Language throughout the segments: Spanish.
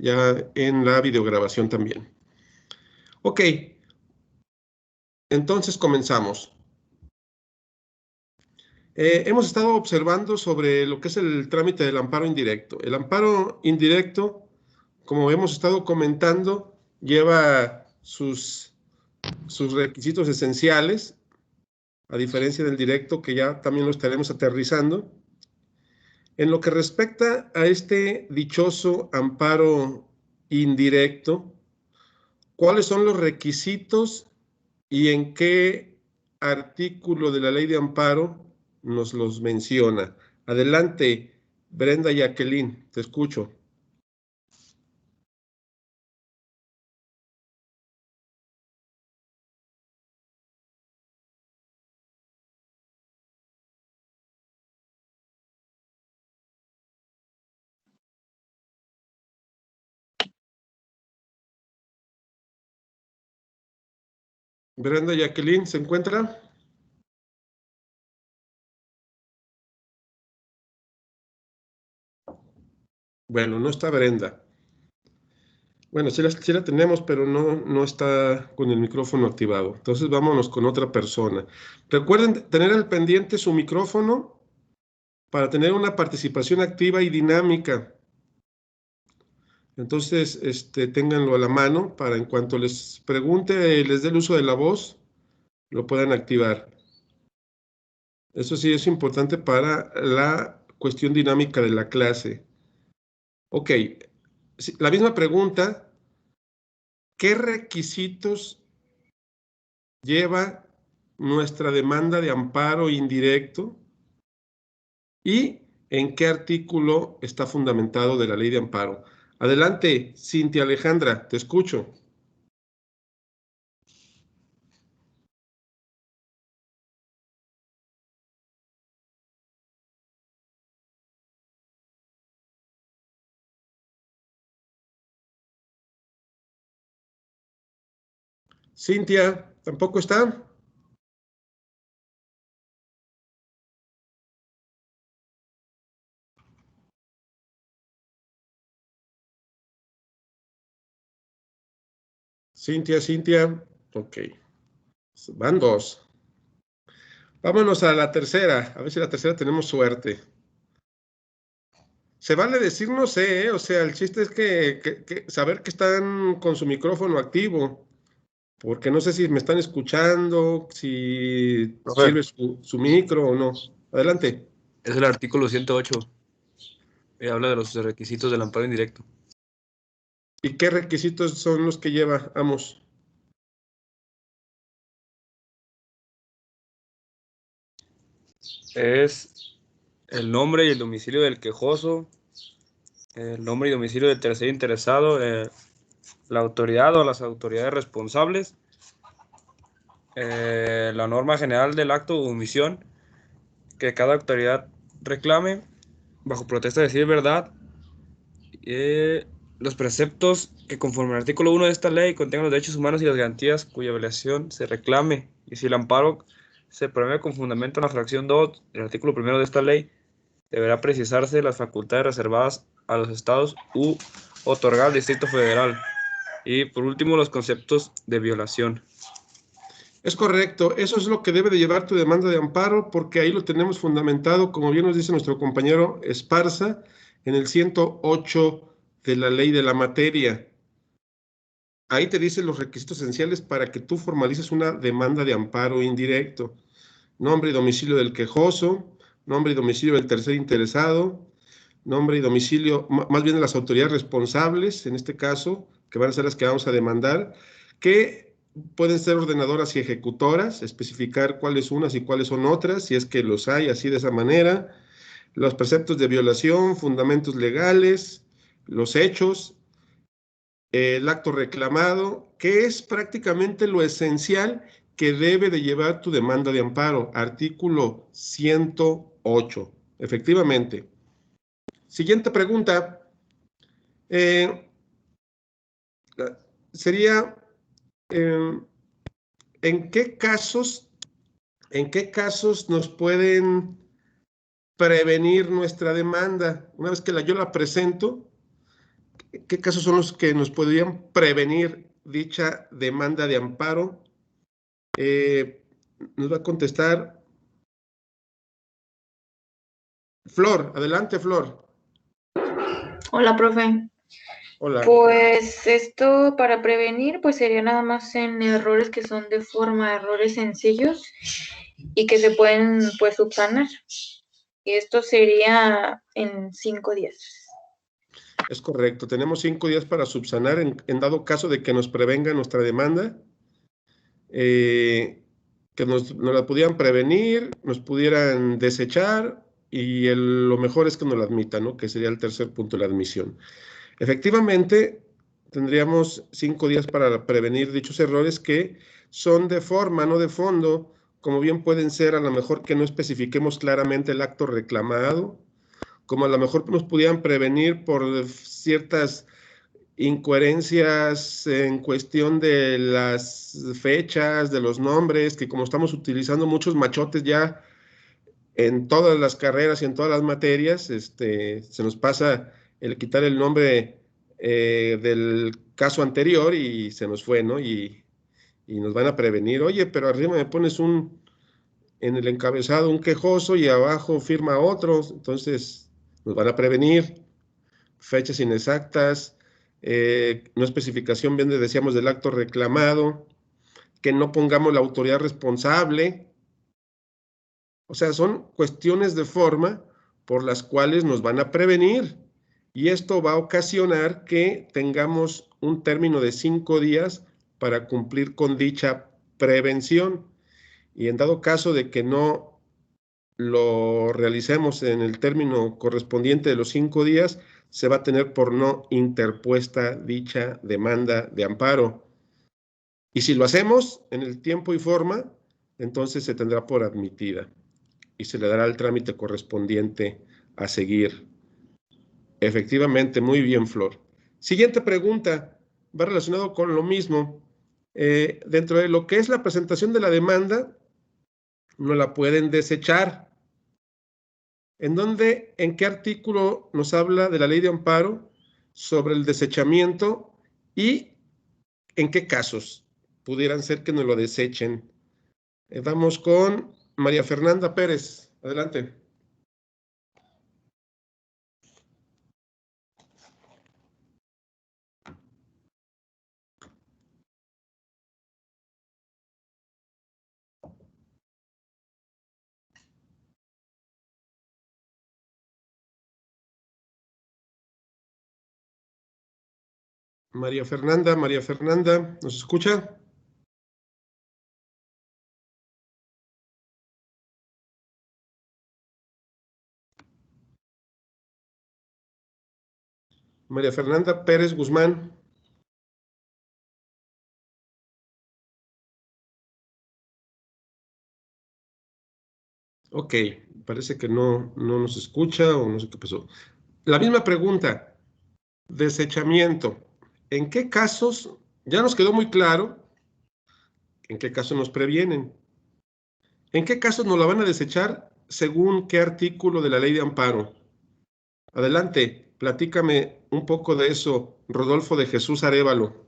ya en la videograbación también. Ok, entonces comenzamos. Hemos estado observando sobre lo que es el trámite del amparo indirecto. El amparo indirecto, como hemos estado comentando, lleva sus requisitos esenciales, a diferencia del directo, que ya también lo estaremos aterrizando. En lo que respecta a este dichoso amparo indirecto, ¿cuáles son los requisitos y en qué artículo de la ley de amparo nos los menciona? Adelante, Brenda Jacqueline, te escucho. Brenda Jacqueline, ¿se encuentra? Bueno, no está Brenda. Bueno, sí la tenemos, pero no está con el micrófono activado. Entonces vámonos con otra persona. Recuerden tener al pendiente su micrófono para tener una participación activa y dinámica. Entonces, ténganlo a la mano para en cuanto les pregunte, les dé el uso de la voz, lo puedan activar. Eso sí es importante para la cuestión dinámica de la clase. Ok, la misma pregunta, ¿qué requisitos lleva nuestra demanda de amparo indirecto y en qué artículo está fundamentado de la ley de amparo? Adelante, Cintia Alejandra, te escucho. Cintia, ¿tampoco está? Cintia, ok, van dos. Vámonos a la tercera, a ver si la tercera tenemos suerte. Se vale decir no sé, o sea, el chiste es que saber que están con su micrófono activo, porque no sé si me están escuchando, si Profe, sirve su micro o no. Adelante. es el artículo 108. Habla de los requisitos del amparo indirecto. ¿Y qué requisitos son los que lleva Amos? Es el nombre y el domicilio del quejoso, el nombre y domicilio del tercer interesado, la autoridad o las autoridades responsables, la norma general del acto o omisión que cada autoridad reclame bajo protesta de decir verdad, los preceptos que conforme al artículo 1 de esta ley contengan los derechos humanos y las garantías cuya violación se reclame, y si el amparo se promueve con fundamento en la fracción 2 del artículo 1 de esta ley, deberá precisarse las facultades reservadas a los estados u otorgar al Distrito Federal. Y por último, los conceptos de violación. Es correcto, eso es lo que debe de llevar tu demanda de amparo, porque ahí lo tenemos fundamentado, como bien nos dice nuestro compañero Esparza, en el 108 de la ley de la materia. Ahí te dicen los requisitos esenciales para que tú formalices una demanda de amparo indirecto. Nombre y domicilio del quejoso, nombre y domicilio del tercer interesado, nombre y domicilio, más bien de las autoridades responsables, en este caso, que van a ser las que vamos a demandar, que pueden ser ordenadoras y ejecutoras, especificar cuáles son unas y cuáles son otras, si es que los hay así de esa manera, los preceptos de violación, fundamentos legales, los hechos, el acto reclamado, que es prácticamente lo esencial que debe de llevar tu demanda de amparo, artículo 108, efectivamente. Siguiente pregunta, eh, sería, eh, ¿en qué casos nos pueden prevenir nuestra demanda? Una vez que yo la presento, ¿Qué casos son los que nos podrían prevenir dicha demanda de amparo? Nos va a contestar Flor. Adelante, Flor. Hola, profe. Hola. Pues esto para prevenir, pues sería nada más en errores que son de forma, errores sencillos y que se pueden pues subsanar. Y esto sería en 5 días. Es correcto. Tenemos 5 días para subsanar en dado caso de que nos prevenga nuestra demanda. Que nos la pudieran prevenir, nos pudieran desechar y lo mejor es que nos la admitan, ¿no? Que sería el tercer punto, la admisión. Efectivamente, tendríamos 5 días para prevenir dichos errores que son de forma, no de fondo, como bien pueden ser a lo mejor que no especifiquemos claramente el acto reclamado, como a lo mejor nos pudieran prevenir por ciertas incoherencias en cuestión de las fechas, de los nombres, que como estamos utilizando muchos machotes ya en todas las carreras y en todas las materias, se nos pasa el quitar el nombre del caso anterior y se nos fue, ¿no? Y nos van a prevenir, oye, pero arriba me pones en el encabezado un quejoso y abajo firma otro, entonces nos van a prevenir. Fechas inexactas, no especificación, bien decíamos, del acto reclamado, que no pongamos la autoridad responsable. O sea, son cuestiones de forma por las cuales nos van a prevenir. Y esto va a ocasionar que tengamos un término de 5 días para cumplir con dicha prevención. Y en dado caso de que no lo realicemos en el término correspondiente de los 5 días, se va a tener por no interpuesta dicha demanda de amparo. Y si lo hacemos en el tiempo y forma, entonces se tendrá por admitida y se le dará el trámite correspondiente a seguir. Efectivamente, muy bien, Flor. Siguiente pregunta, va relacionado con lo mismo. Dentro de lo que es la presentación de la demanda, no la pueden desechar. ¿En qué artículo nos habla de la ley de amparo sobre el desechamiento y en qué casos pudieran ser que nos lo desechen? Vamos con María Fernanda Pérez. Adelante. María Fernanda, ¿nos escucha? María Fernanda Pérez Guzmán. Ok, parece que no nos escucha o no sé qué pasó. La misma pregunta, desechamiento. ¿En qué casos, ya nos quedó muy claro, en qué casos nos previenen? ¿En qué casos nos la van a desechar según qué artículo de la ley de amparo? Adelante, platícame un poco de eso, Rodolfo de Jesús Arévalo.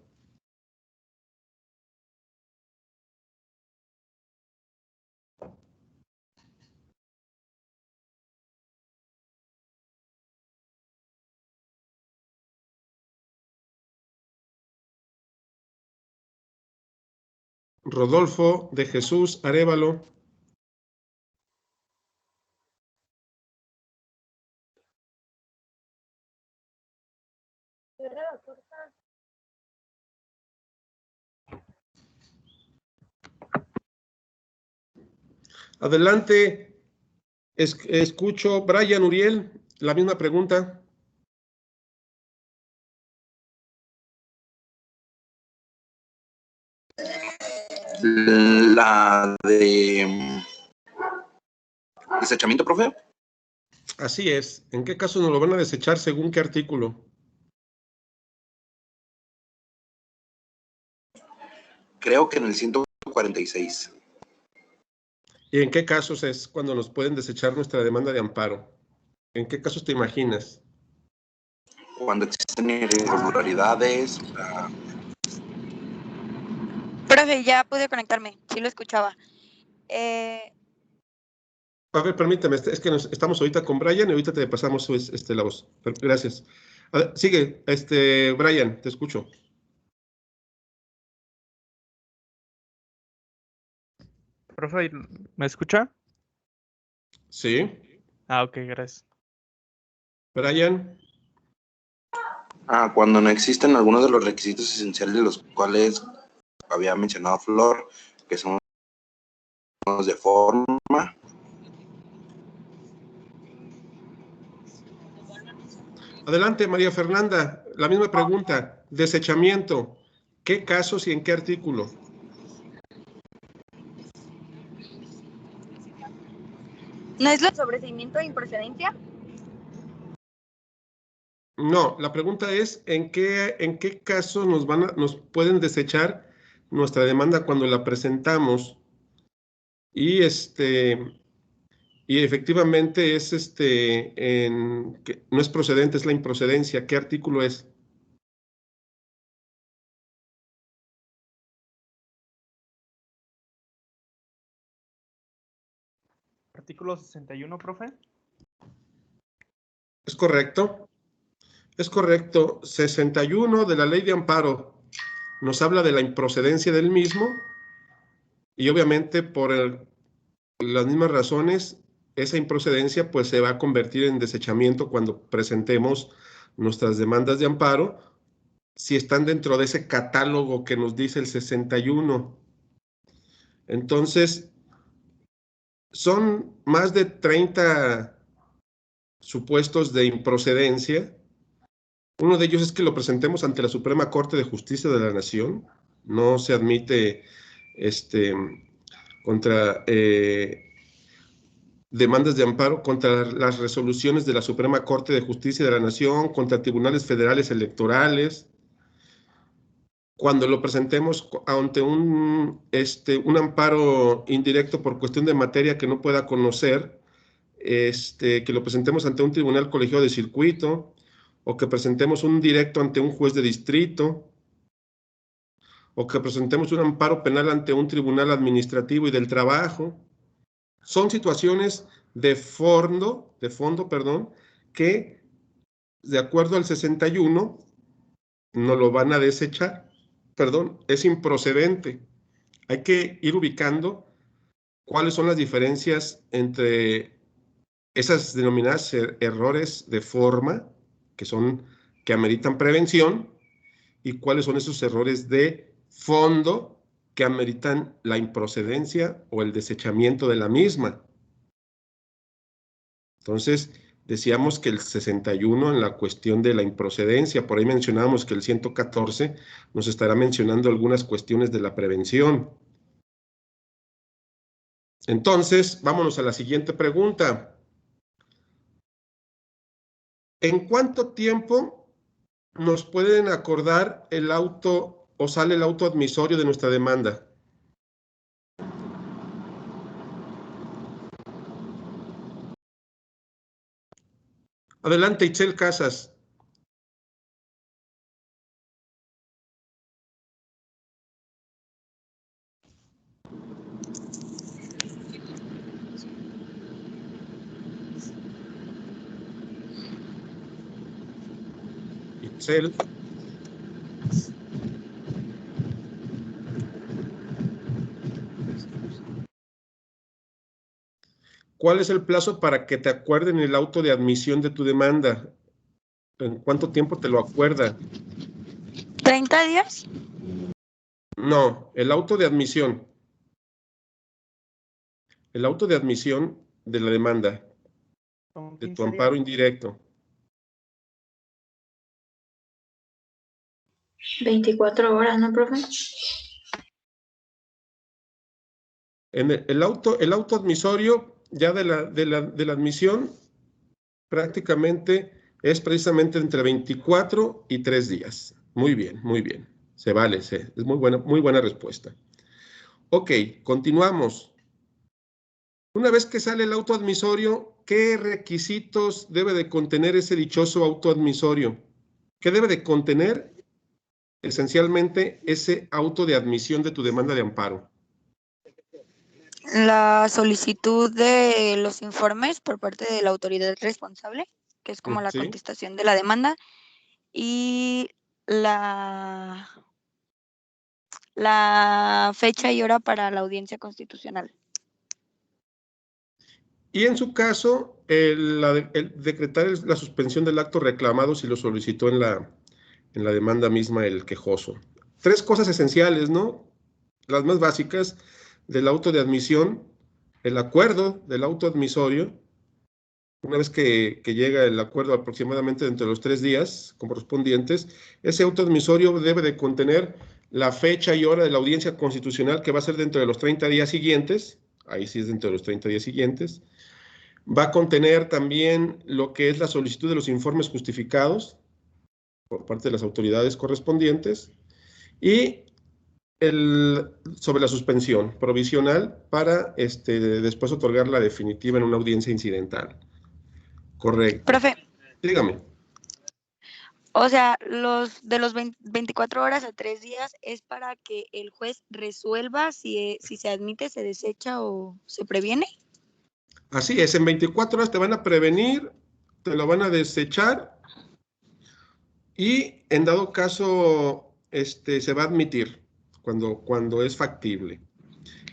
Rodolfo de Jesús Arévalo. Adelante, escucho. Brian Uriel, la misma pregunta. La de desechamiento, profe. Así es. ¿En qué caso nos lo van a desechar según qué artículo? Creo que en el 146. ¿Y en qué casos es cuando nos pueden desechar nuestra demanda de amparo? ¿En qué casos te imaginas? cuando existen irregularidades. Profe, ya pude conectarme, sí lo escuchaba. A ver, permítame, es que estamos ahorita con Brian y ahorita te pasamos la voz. Gracias. A ver, sigue, Brian, te escucho. Profe, ¿me escucha? Sí. Ok, gracias. Brian. Cuando no existen algunos de los requisitos esenciales de los cuales había mencionado Flor, que son los de forma. Adelante, María Fernanda, la misma pregunta. Desechamiento. ¿Qué casos y en qué artículo? ¿No es lo de sobreseimiento de improcedencia? No, la pregunta es ¿en qué casos nos pueden desechar nuestra demanda cuando la presentamos? Y efectivamente es no es procedente, es la improcedencia. ¿Qué artículo es? Artículo 61, profe. ¿Es correcto? Es correcto. 61 de la Ley de Amparo nos habla de la improcedencia del mismo y obviamente por las mismas razones, esa improcedencia pues se va a convertir en desechamiento cuando presentemos nuestras demandas de amparo, si están dentro de ese catálogo que nos dice el 61. Entonces, son más de 30 supuestos de improcedencia. Uno de ellos es que lo presentemos ante la Suprema Corte de Justicia de la Nación. No se admite contra demandas de amparo contra las resoluciones de la Suprema Corte de Justicia de la Nación, contra tribunales federales electorales. Cuando lo presentemos ante un amparo indirecto por cuestión de materia que no pueda conocer, que lo presentemos ante un tribunal colegiado de circuito, o que presentemos un directo ante un juez de distrito, o que presentemos un amparo penal ante un tribunal administrativo y del trabajo. Son situaciones de fondo, que de acuerdo al 61 no lo van a desechar. Es improcedente. Hay que ir ubicando cuáles son las diferencias entre esas denominadas errores de forma, que ameritan prevención, y cuáles son esos errores de fondo que ameritan la improcedencia o el desechamiento de la misma. Entonces, decíamos que el 61 en la cuestión de la improcedencia, por ahí mencionábamos que el 114 nos estará mencionando algunas cuestiones de la prevención. Entonces, vámonos a la siguiente pregunta. ¿En cuánto tiempo nos pueden acordar el auto o sale el auto admisorio de nuestra demanda? Adelante, Itzel Casas. Itzel. ¿Cuál es el plazo para que te acuerden el auto de admisión de tu demanda? ¿En cuánto tiempo te lo acuerda? ¿30 días? No, el auto de admisión. El auto de admisión de la demanda, de tu amparo indirecto. 24 horas, ¿no, profe? En el auto admisorio ya de la admisión prácticamente es precisamente entre 24 y 3 días. Muy bien, muy bien. Se vale, es muy buena respuesta. Ok, continuamos. Una vez que sale el auto admisorio, ¿qué requisitos debe de contener ese dichoso auto admisorio? ¿Qué debe de contener esencialmente ese auto de admisión de tu demanda de amparo? La solicitud de los informes por parte de la autoridad responsable, que es como la ¿Sí? contestación de la demanda, y la fecha y hora para la audiencia constitucional. Y en su caso, el decretar la suspensión del acto reclamado si lo solicitó en la demanda misma el quejoso. 3 cosas esenciales, ¿no? Las más básicas del auto de admisión, el acuerdo del auto admisorio. Una vez que llega el acuerdo aproximadamente dentro de los 3 días correspondientes, ese auto admisorio debe de contener la fecha y hora de la audiencia constitucional, que va a ser dentro de los 30 días siguientes. Ahí sí es dentro de los 30 días siguientes. Va a contener también lo que es la solicitud de los informes justificados por parte de las autoridades correspondientes y sobre la suspensión provisional para después otorgar la definitiva en una audiencia incidental. Correcto. Profe, Dígame. o sea, de los 24 horas a 3 días es para que el juez resuelva si se admite, se desecha o se previene. Así es, en 24 horas te van a prevenir, te lo van a desechar y en dado caso se va a admitir cuando es factible.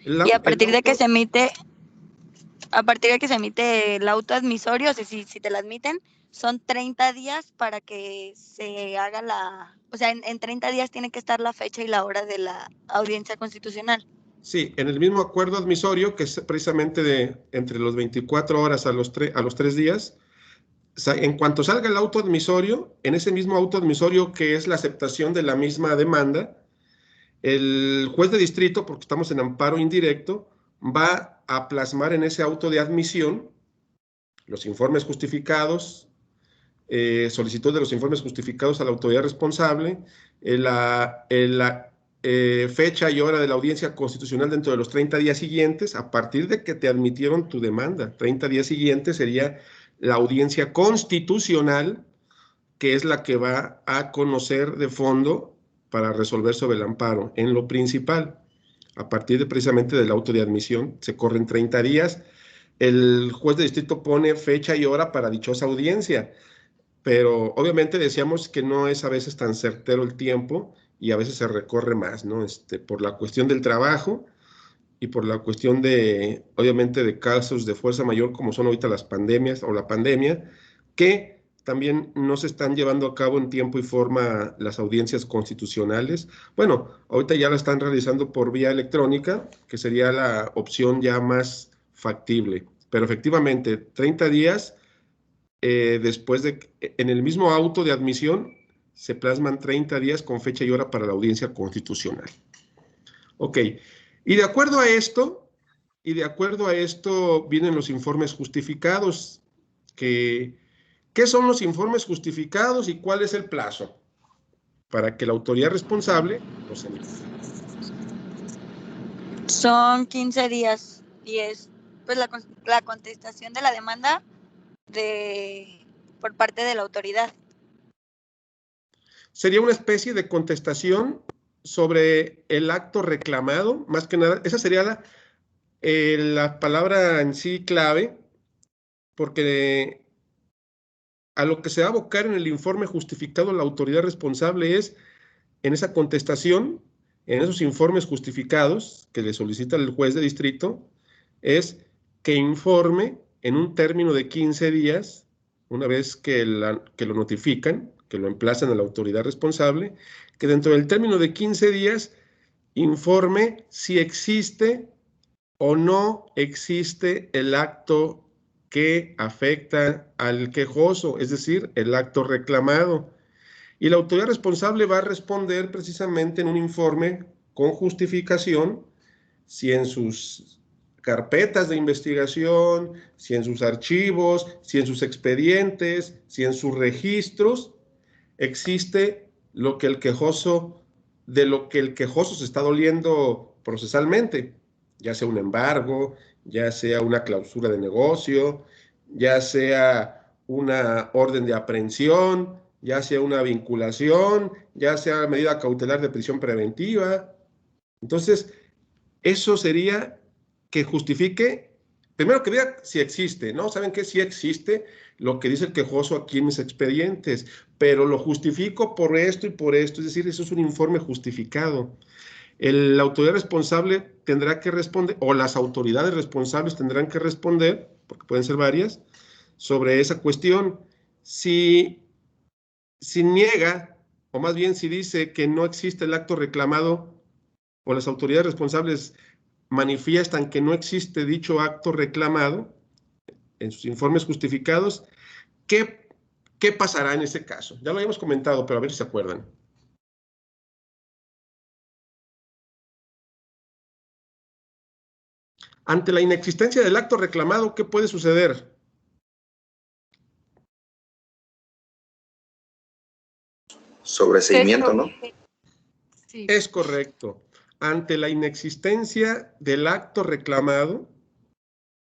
Y a partir de que se emite el auto admisorio, o sea, si te lo admiten, son 30 días para que se haga o sea, en 30 días tiene que estar la fecha y la hora de la audiencia constitucional. Sí, en el mismo acuerdo admisorio, que es precisamente entre los 24 horas a los 3 días, en cuanto salga el auto admisorio, en ese mismo auto admisorio que es la aceptación de la misma demanda, el juez de distrito, porque estamos en amparo indirecto, va a plasmar en ese auto de admisión los informes justificados, solicitud de los informes justificados a la autoridad responsable, la fecha y hora de la audiencia constitucional dentro de los 30 días siguientes, a partir de que te admitieron tu demanda. 30 días siguientes sería la audiencia constitucional, que es la que va a conocer de fondo para resolver sobre el amparo en lo principal. A partir precisamente del auto de admisión, se corren 30 días. El juez de distrito pone fecha y hora para dichosa audiencia, pero obviamente decíamos que no es a veces tan certero el tiempo y a veces se recorre más, ¿no? Por la cuestión del trabajo y por la cuestión obviamente, de casos de fuerza mayor, como son ahorita las pandemias o la pandemia, que también no se están llevando a cabo en tiempo y forma las audiencias constitucionales. Bueno, ahorita ya la están realizando por vía electrónica, que sería la opción ya más factible. Pero efectivamente, 30 días después en el mismo auto de admisión, se plasman 30 días con fecha y hora para la audiencia constitucional. Ok, y de acuerdo a esto, vienen los informes justificados. ¿Qué son los informes justificados y cuál es el plazo para que la autoridad responsable los emita? Son 15 días y es pues la contestación de la demanda por parte de la autoridad. Sería una especie de contestación sobre el acto reclamado, más que nada. Esa sería la palabra en sí clave, porque a lo que se va a abocar en el informe justificado la autoridad responsable es en esa contestación, en esos informes justificados que le solicita el juez de distrito, es que informe en un término de 15 días, una vez que lo notifican, que lo emplazan a la autoridad responsable, que dentro del término de 15 días informe si existe o no existe el acto que afecta al quejoso, es decir, el acto reclamado. Y la autoridad responsable va a responder precisamente en un informe con justificación si en sus carpetas de investigación, si en sus archivos, si en sus expedientes, si en sus registros existe de lo que el quejoso se está doliendo procesalmente, ya sea un embargo, ya sea una clausura de negocio, ya sea una orden de aprehensión, ya sea una vinculación, ya sea medida cautelar de prisión preventiva. Entonces, eso sería que justifique, primero que diga si existe, ¿no? ¿Saben qué? Si existe lo que dice el quejoso aquí en mis expedientes, pero lo justifico por esto y por esto, es decir, eso es un informe justificado. La autoridad responsable tendrá que responder, o las autoridades responsables tendrán que responder, porque pueden ser varias, sobre esa cuestión. Si niega, o más bien si dice que no existe el acto reclamado, o las autoridades responsables manifiestan que no existe dicho acto reclamado en sus informes justificados, ¿qué pasará en ese caso? Ya lo habíamos comentado, pero a ver si se acuerdan. Ante la inexistencia del acto reclamado, ¿qué puede suceder? Sobreseimiento, ¿no? Sí. Es correcto. Ante la inexistencia del acto reclamado,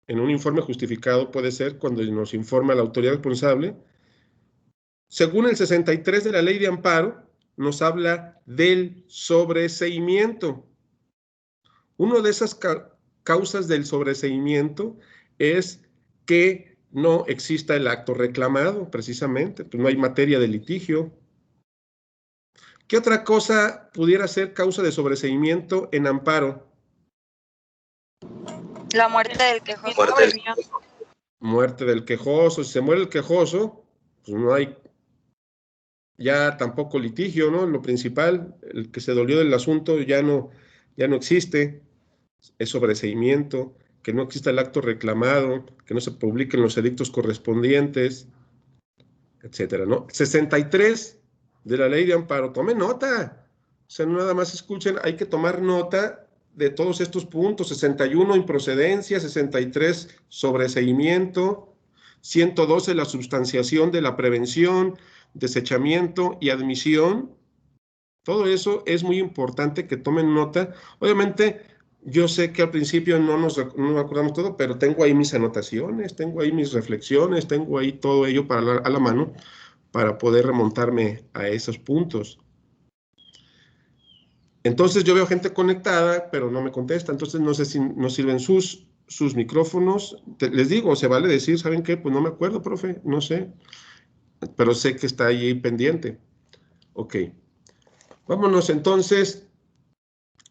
en un informe justificado puede ser cuando nos informa la autoridad responsable, según el 63 de la Ley de Amparo, nos habla del sobreseimiento. Una de esas causas del sobreseimiento es que no exista el acto reclamado, precisamente, pues no hay materia de litigio. ¿Qué otra cosa pudiera ser causa de sobreseimiento en amparo? La muerte del quejoso. Muerte del quejoso. Si se muere el quejoso, pues no hay ya tampoco litigio, ¿no? Lo principal, el que se dolió del asunto ya no existe. Es sobreseimiento, que no exista el acto reclamado, que no se publiquen los edictos correspondientes, etcétera, ¿no? 63 de la Ley de Amparo. Tomen nota. O sea, no nada más escuchen, hay que tomar nota de todos estos puntos. 61, improcedencia. 63, sobreseimiento. 112, la substanciación de la prevención, desechamiento y admisión. Todo eso es muy importante que tomen nota. Obviamente, yo sé que al principio no nos acordamos todo, pero tengo ahí mis anotaciones, tengo ahí mis reflexiones, tengo ahí todo ello a la mano para poder remontarme a esos puntos. Entonces yo veo gente conectada, pero no me contesta, entonces no sé si nos sirven sus micrófonos. Les digo, se vale decir, ¿saben qué? Pues no me acuerdo, profe, no sé, pero sé que está ahí pendiente. Ok. Vámonos entonces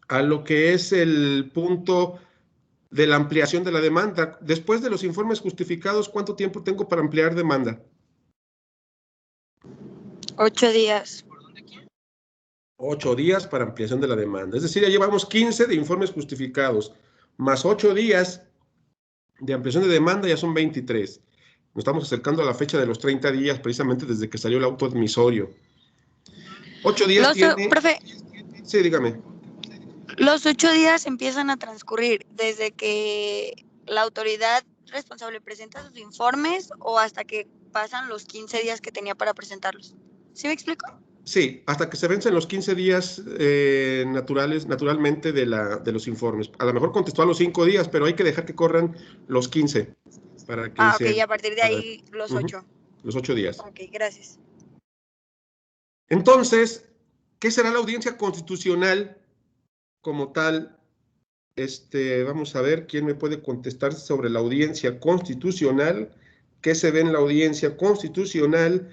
a lo que es el punto de la ampliación de la demanda. Después de los informes justificados, ¿cuánto tiempo tengo para ampliar demanda? 8 días. 8 días para ampliación de la demanda. Es decir, ya llevamos 15 de informes justificados, más 8 días de ampliación de demanda, ya son 23. Nos estamos acercando a la fecha de los 30 días, precisamente desde que salió el auto admisorio. 8 días tiene... Profe, sí, dígame. los 8 días empiezan a transcurrir desde que la autoridad responsable presenta sus informes o hasta que pasan los 15 días que tenía para presentarlos. ¿Sí me explico? Sí, hasta que se vencen los 15 días naturalmente de los informes. A lo mejor contestó a los 5 días, pero hay que dejar que corran los 15 para que ok, y a partir de ahí los 8. Los 8 días. Ok, gracias. Entonces, ¿qué será la audiencia constitucional como tal? Vamos a ver quién me puede contestar sobre la audiencia constitucional. ¿Qué se ve en la audiencia constitucional?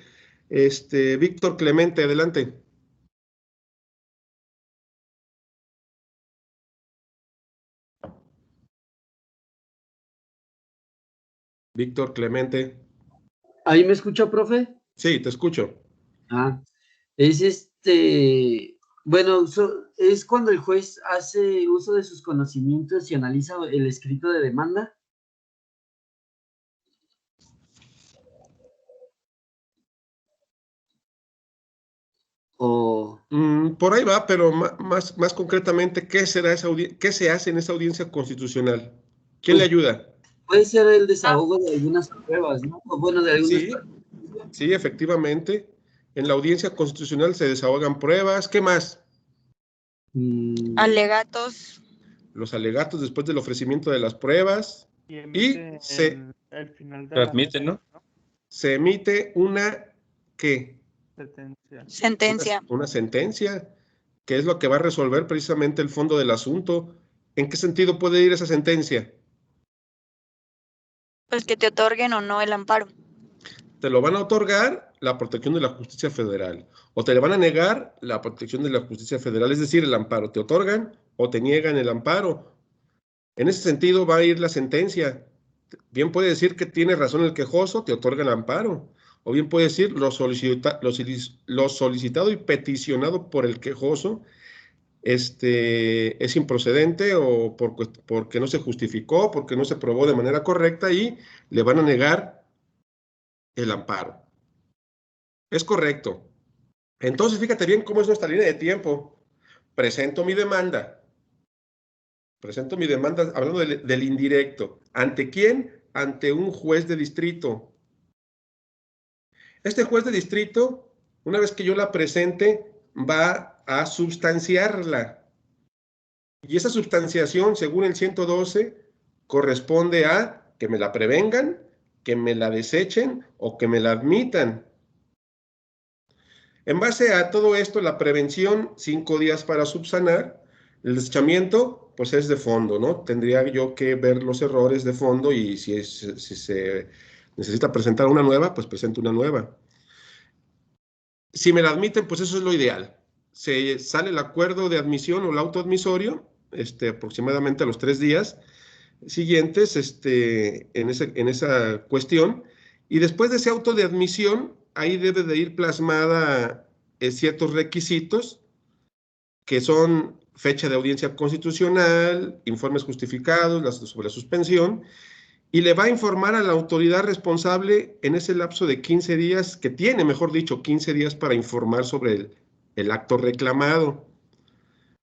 Víctor Clemente, adelante. Víctor Clemente. ¿Ahí me escucha, profe? Sí, te escucho. Es bueno, es cuando el juez hace uso de sus conocimientos y analiza el escrito de demanda. Por ahí va, pero más concretamente, ¿qué será qué se hace en esa audiencia constitucional? ¿Quién le ayuda? Puede ser el desahogo de algunas pruebas, ¿no? O bueno, de algunas... Sí, efectivamente. En la audiencia constitucional se desahogan pruebas. ¿Qué más? Alegatos. Los alegatos después del ofrecimiento de las pruebas. Y se el final de admite, ¿no? Se emite una, ¿qué? Sentencia. Una sentencia, que es lo que va a resolver precisamente el fondo del asunto. ¿En qué sentido puede ir esa sentencia? Pues que te otorguen o no el amparo. Te lo van a otorgar la protección de la justicia federal, o te le van a negar la protección de la justicia federal, es decir, el amparo. Te otorgan o te niegan el amparo. En ese sentido va a ir la sentencia. Bien puede decir que tiene razón el quejoso, te otorga el amparo. O bien puede decir lo solicitado y peticionado por el quejoso es improcedente o porque no se justificó, porque no se probó de manera correcta y le van a negar el amparo. Es correcto. Entonces, fíjate bien cómo es nuestra línea de tiempo. Presento mi demanda. Presento mi demanda hablando del indirecto. ¿Ante quién? Ante un juez de distrito. Este juez de distrito, una vez que yo la presente, va a substanciarla. Y esa substanciación, según el 112, corresponde a que me la prevengan, que me la desechen o que me la admitan. En base a todo esto, la prevención, 5 días para subsanar. El desechamiento, pues es de fondo, ¿no? Tendría yo que ver los errores de fondo y si se necesita presentar una nueva, pues presento una nueva. Si me la admiten, pues eso es lo ideal. Se sale el acuerdo de admisión o el autoadmisorio, aproximadamente a los 3 días siguientes en esa cuestión, y después de ese auto de admisión, ahí debe de ir plasmada ciertos requisitos que son fecha de audiencia constitucional, informes justificados sobre la suspensión, y le va a informar a la autoridad responsable en ese lapso de 15 días, que tiene, mejor dicho, 15 días para informar sobre el acto reclamado.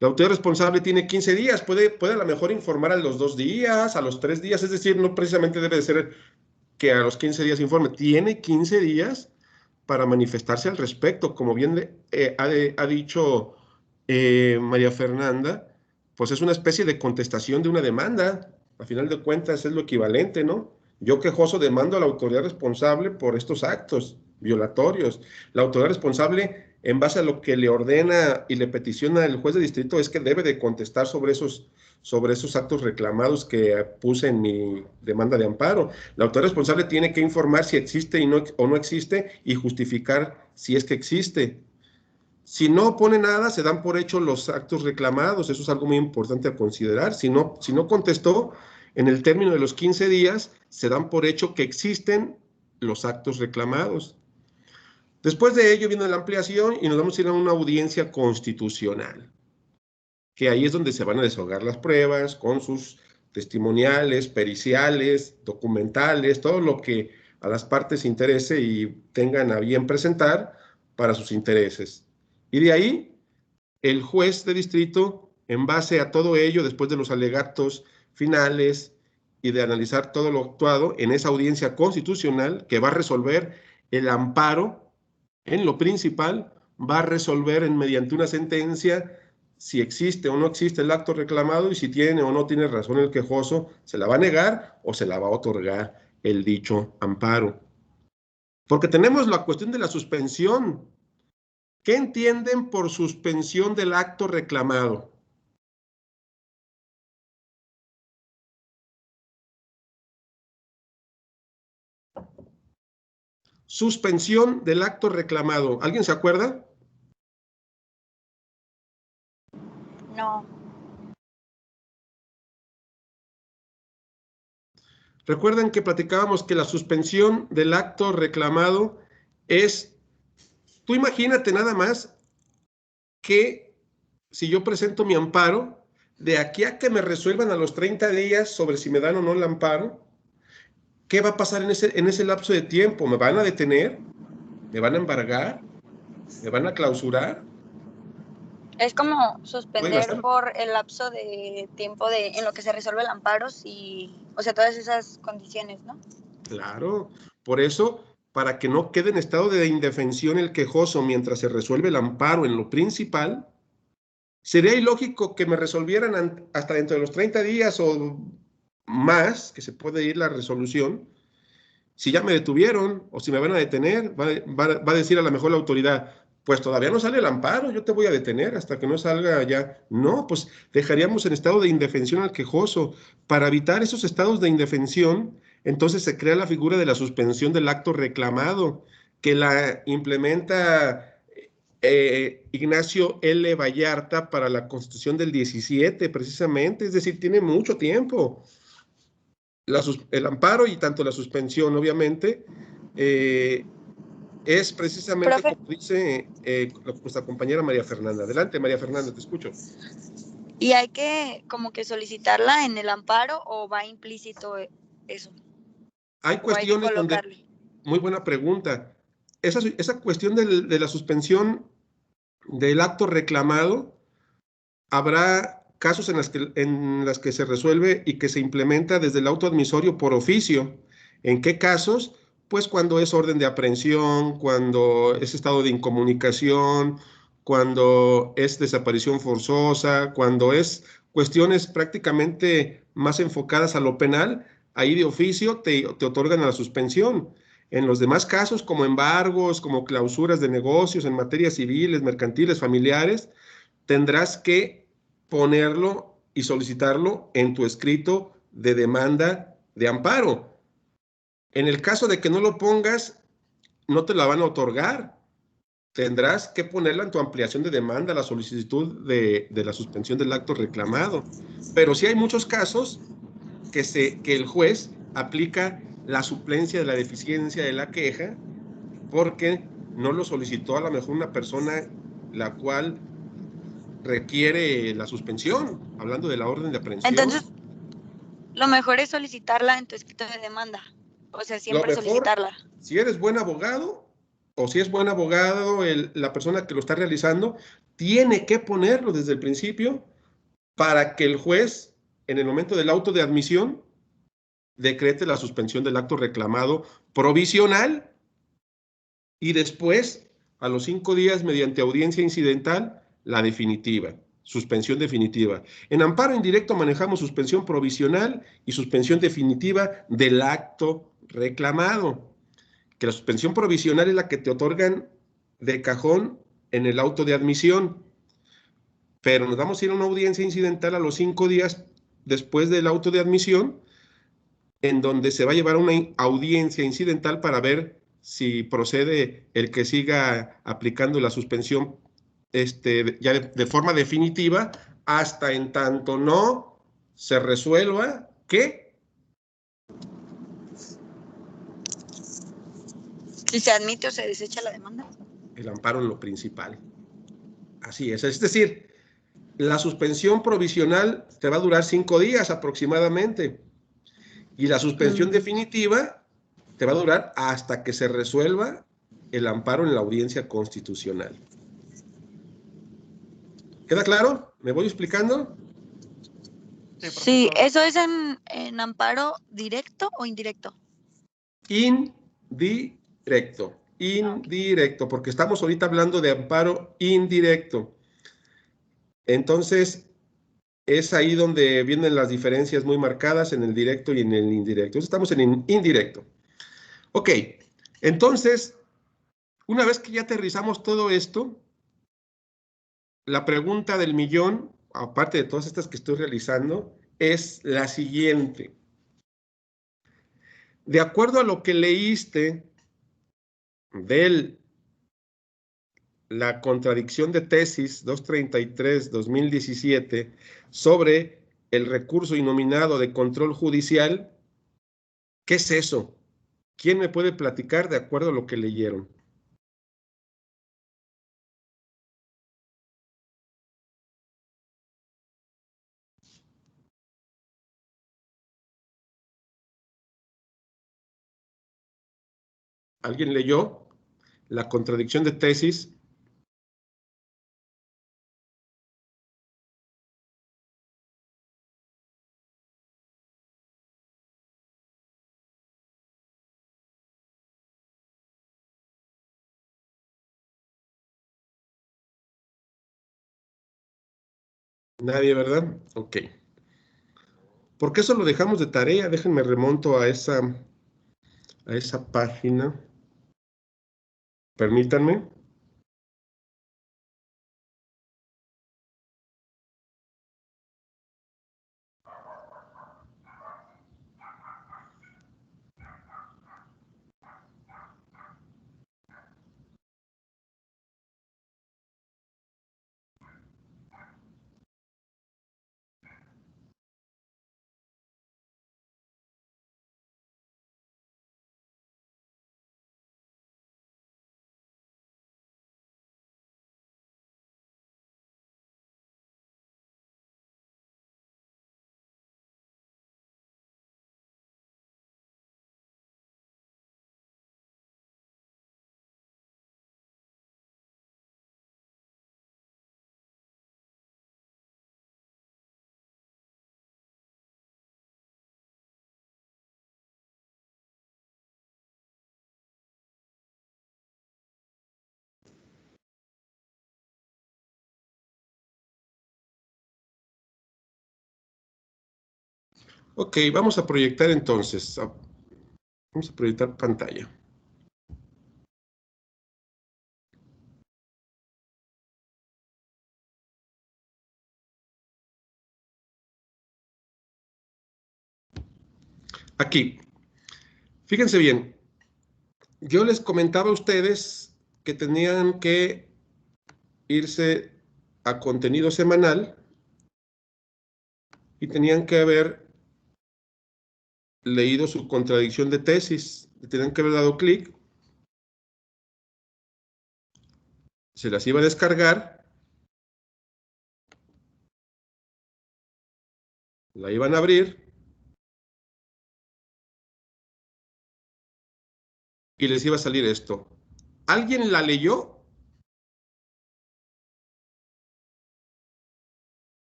La autoridad responsable tiene 15 días, puede a lo mejor informar a los 2 días, a los 3 días, es decir, no precisamente debe de ser que a los 15 días informe, tiene 15 días para manifestarse al respecto, como bien ha dicho María Fernanda, pues es una especie de contestación de una demanda, a final de cuentas es lo equivalente, ¿no? Yo quejoso demando a la autoridad responsable por estos actos violatorios. La autoridad responsable, en base a lo que le ordena y le peticiona el juez de distrito, es que debe de contestar sobre esos actos reclamados que puse en mi demanda de amparo. La autoridad responsable tiene que informar si existe o no existe y justificar si es que existe. Si no pone nada, se dan por hecho los actos reclamados. Eso es algo muy importante a considerar. Si no contestó, en el término de los 15 días, se dan por hecho que existen los actos reclamados. Después de ello viene la ampliación y nos vamos a ir a una audiencia constitucional, que ahí es donde se van a desahogar las pruebas con sus testimoniales, periciales, documentales, todo lo que a las partes interese y tengan a bien presentar para sus intereses. Y de ahí, el juez de distrito, en base a todo ello, después de los alegatos finales y de analizar todo lo actuado en esa audiencia constitucional, que va a resolver el amparo en lo principal, va a resolver mediante una sentencia si existe o no existe el acto reclamado y si tiene o no tiene razón el quejoso, se la va a negar o se la va a otorgar el dicho amparo. Porque tenemos la cuestión de la suspensión. ¿Qué entienden por suspensión del acto reclamado? Suspensión del acto reclamado. ¿Alguien se acuerda? No. Recuerden que platicábamos que la suspensión del acto reclamado es, tú imagínate nada más que si yo presento mi amparo, de aquí a que me resuelvan a los 30 días sobre si me dan o no el amparo, ¿qué va a pasar en ese lapso de tiempo? ¿Me van a detener? ¿Me van a embargar? ¿Me van a clausurar? Es como suspender por el lapso de tiempo en lo que se resuelve el amparo, o sea, todas esas condiciones, ¿no? Claro, por eso, para que no quede en estado de indefensión el quejoso mientras se resuelve el amparo en lo principal, sería ilógico que me resolvieran hasta dentro de los 30 días o más, que se puede ir la resolución, Si ya me detuvieron o si me van a detener, va a decir a lo mejor la autoridad, pues todavía no sale el amparo, yo te voy a detener hasta que no salga ya. No, pues dejaríamos en estado de indefensión al quejoso. Para evitar esos estados de indefensión, entonces se crea la figura de la suspensión del acto reclamado, que la implementa Ignacio L. Vallarta para la Constitución del 17, precisamente, es decir, tiene mucho tiempo. El amparo y tanto la suspensión, obviamente, es precisamente Profe. como dice nuestra compañera María Fernanda. Adelante, María Fernanda, te escucho. ¿Y hay que como que solicitarla en el amparo o va implícito eso? Hay cuestiones donde... Muy buena pregunta. Esa cuestión de la suspensión del acto reclamado, habrá casos en las que se resuelve y que se implementa desde el auto admisorio por oficio. ¿En qué casos? Pues cuando es orden de aprehensión, cuando es estado de incomunicación, cuando es desaparición forzosa, cuando es cuestiones prácticamente más enfocadas a lo penal, ahí de oficio te otorgan la suspensión. En los demás casos, como embargos, como clausuras de negocios en materias civiles, mercantiles, familiares, tendrás que ponerlo y solicitarlo en tu escrito de demanda de amparo. En el caso de que no lo pongas, no te la van a otorgar. Tendrás que ponerla en tu ampliación de demanda, la solicitud de la suspensión del acto reclamado. Pero sí hay muchos casos que el juez aplica la suplencia de la deficiencia de la queja porque no lo solicitó a lo mejor una persona la cual requiere la suspensión, hablando de la orden de aprehensión. Entonces, lo mejor es solicitarla en tu escrito de demanda. O sea, siempre lo mejor, solicitarla. Si eres buen abogado, o si es buen abogado la persona que lo está realizando, tiene que ponerlo desde el principio para que el juez, en el momento del auto de admisión, decrete la suspensión del acto reclamado provisional y después, a los 5 días, mediante audiencia incidental, la definitiva, suspensión definitiva. En amparo indirecto manejamos suspensión provisional y suspensión definitiva del acto reclamado, que la suspensión provisional es la que te otorgan de cajón en el auto de admisión, pero nos vamos a ir a una audiencia incidental a los 5 días después del auto de admisión, en donde se va a llevar una audiencia incidental para ver si procede el que siga aplicando la suspensión ya de forma definitiva, hasta en tanto no se resuelva que... Si se admite o se desecha la demanda. El amparo en lo principal. Así es decir, la suspensión provisional te va a durar 5 días aproximadamente y la suspensión definitiva te va a durar hasta que se resuelva el amparo en la audiencia constitucional. ¿Queda claro? ¿Me voy explicando? Sí, ¿eso es en amparo directo o indirecto? Indirecto, porque estamos ahorita hablando de amparo indirecto. Entonces, es ahí donde vienen las diferencias muy marcadas en el directo y en el indirecto. Estamos en indirecto. Ok, entonces, una vez que ya aterrizamos todo esto, la pregunta del millón, aparte de todas estas que estoy realizando, es la siguiente. De acuerdo a lo que leíste de la contradicción de tesis 233-2017 sobre el recurso innominado de control judicial, ¿qué es eso? ¿Quién me puede platicar de acuerdo a lo que leyeron? ¿Alguien leyó la contradicción de tesis? Nadie, ¿verdad? Ok. ¿Por qué eso lo dejamos de tarea? Déjenme remonto a esa a esa página. Permítanme. Ok, vamos a proyectar entonces. Vamos a proyectar pantalla. Aquí. Fíjense bien. Yo les comentaba a ustedes que tenían que irse a contenido semanal y tenían que haber leído su contradicción de tesis. Tenían que haber dado clic. Se las iba a descargar. La iban a abrir. Y les iba a salir esto. ¿Alguien la leyó?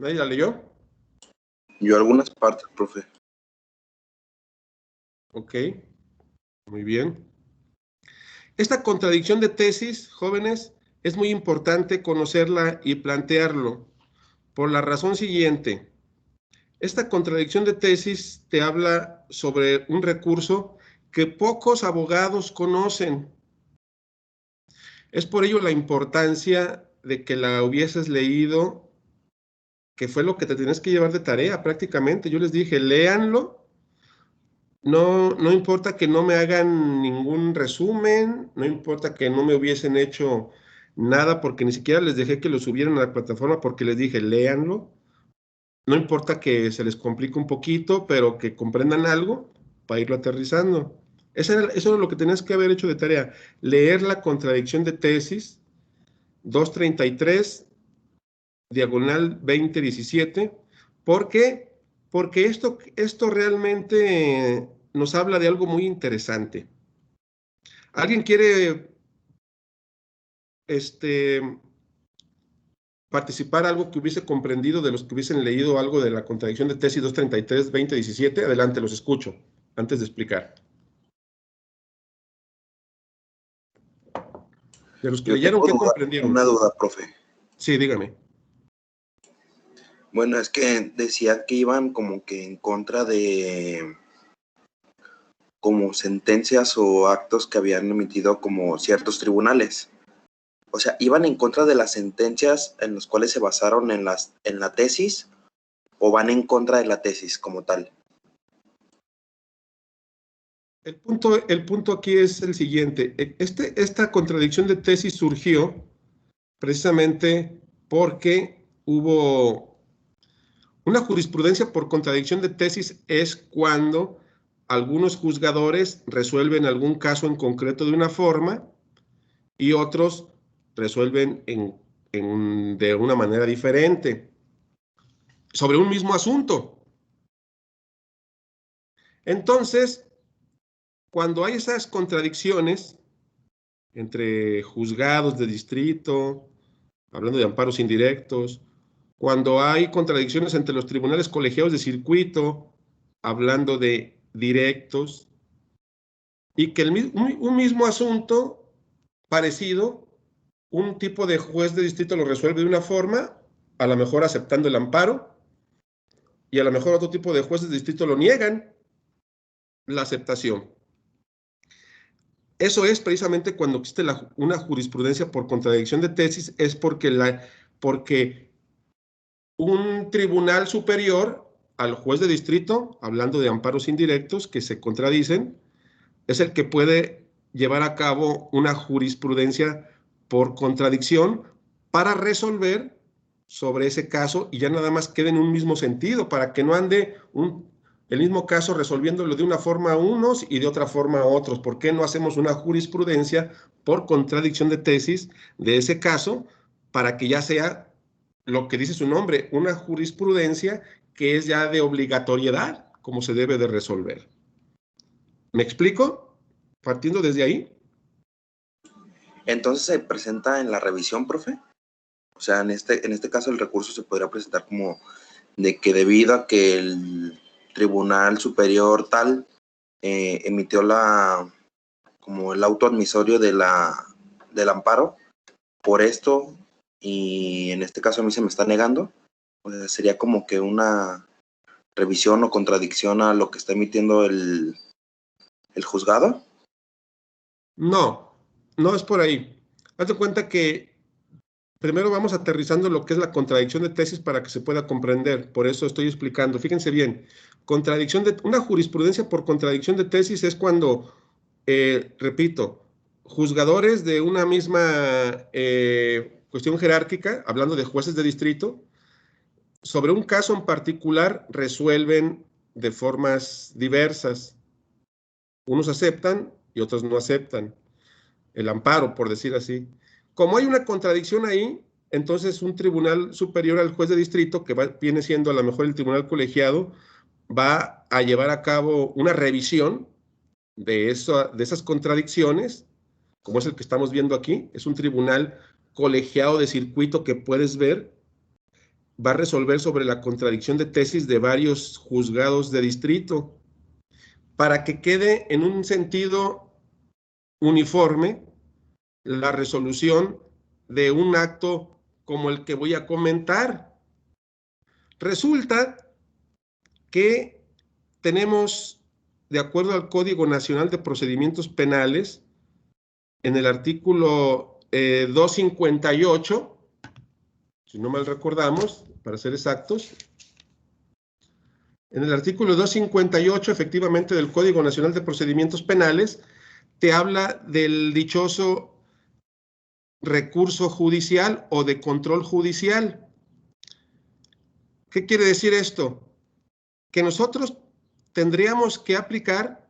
¿Nadie la leyó? Yo algunas partes, profe. Ok, muy bien. Esta contradicción de tesis, jóvenes, es muy importante conocerla y plantearlo por la razón siguiente. Esta contradicción de tesis te habla sobre un recurso que pocos abogados conocen. Es por ello la importancia de que la hubieses leído, que fue lo que te tenías que llevar de tarea prácticamente. Yo les dije, léanlo. No importa que no me hagan ningún resumen, no importa que no me hubiesen hecho nada, porque ni siquiera les dejé que lo subieran a la plataforma porque les dije, léanlo. No importa que se les complique un poquito, pero que comprendan algo para irlo aterrizando. Eso era lo que tenías que haber hecho de tarea. Leer la contradicción de tesis, 233, diagonal 2017. ¿Por qué? Porque esto realmente nos habla de algo muy interesante. ¿Alguien quiere participar algo que hubiese comprendido de los que hubiesen leído algo de la contradicción de tesis 233-2017? Adelante, los escucho, antes de explicar. De los que Yo leyeron, ¿qué tengo comprendieron? una duda, profe. Sí, dígame. Bueno, es que decía que iban como que en contra de como sentencias o actos que habían emitido como ciertos tribunales. O sea, ¿iban en contra de las sentencias en las cuales se basaron en la tesis o van en contra de la tesis como tal? El punto aquí es el siguiente. Esta contradicción de tesis surgió precisamente porque hubo una jurisprudencia por contradicción de tesis. Es cuando algunos juzgadores resuelven algún caso en concreto de una forma y otros resuelven de una manera diferente sobre un mismo asunto. Entonces, cuando hay esas contradicciones entre juzgados de distrito, hablando de amparos indirectos, cuando hay contradicciones entre los tribunales colegiados de circuito, hablando de directos, y que un mismo asunto parecido, un tipo de juez de distrito lo resuelve de una forma, a lo mejor aceptando el amparo, y a lo mejor otro tipo de jueces de distrito lo niegan la aceptación. Eso es precisamente cuando existe una jurisprudencia por contradicción de tesis, es porque un tribunal superior al juez de distrito, hablando de amparos indirectos que se contradicen, es el que puede llevar a cabo una jurisprudencia por contradicción para resolver sobre ese caso y ya nada más quede en un mismo sentido, para que no ande el mismo caso resolviéndolo de una forma a unos y de otra forma a otros. ¿Por qué no hacemos una jurisprudencia por contradicción de tesis de ese caso para que ya sea lo que dice su nombre, una jurisprudencia que es ya de obligatoriedad, como se debe de resolver? ¿Me explico? Partiendo desde ahí. Entonces se presenta en la revisión, profe. O sea, en este caso el recurso se podría presentar como de que debido a que el Tribunal Superior tal emitió como el auto admisorio del amparo por esto, y en este caso a mí se me está negando, o sea, sería como que una revisión o contradicción a lo que está emitiendo el juzgado. No, no es por ahí. Haz de cuenta que primero vamos aterrizando lo que es la contradicción de tesis para que se pueda comprender. Por eso estoy explicando. Fíjense bien, una jurisprudencia por contradicción de tesis es cuando, repito, juzgadores de una misma cuestión jerárquica, hablando de jueces de distrito, sobre un caso en particular resuelven de formas diversas. Unos aceptan y otros no aceptan el amparo, por decir así. Como hay una contradicción ahí, entonces un tribunal superior al juez de distrito, que viene siendo a lo mejor el tribunal colegiado, va a llevar a cabo una revisión de esas contradicciones, como es el que estamos viendo aquí. Es un tribunal colegiado de circuito que puedes ver, va a resolver sobre la contradicción de tesis de varios juzgados de distrito, para que quede en un sentido uniforme la resolución de un acto como el que voy a comentar. Resulta que tenemos, de acuerdo al Código Nacional de Procedimientos Penales, en el artículo 258, si no mal recordamos, para ser exactos, en el artículo 258, efectivamente, del Código Nacional de Procedimientos Penales, te habla del dichoso recurso judicial o de control judicial. ¿Qué quiere decir esto? Que nosotros tendríamos que aplicar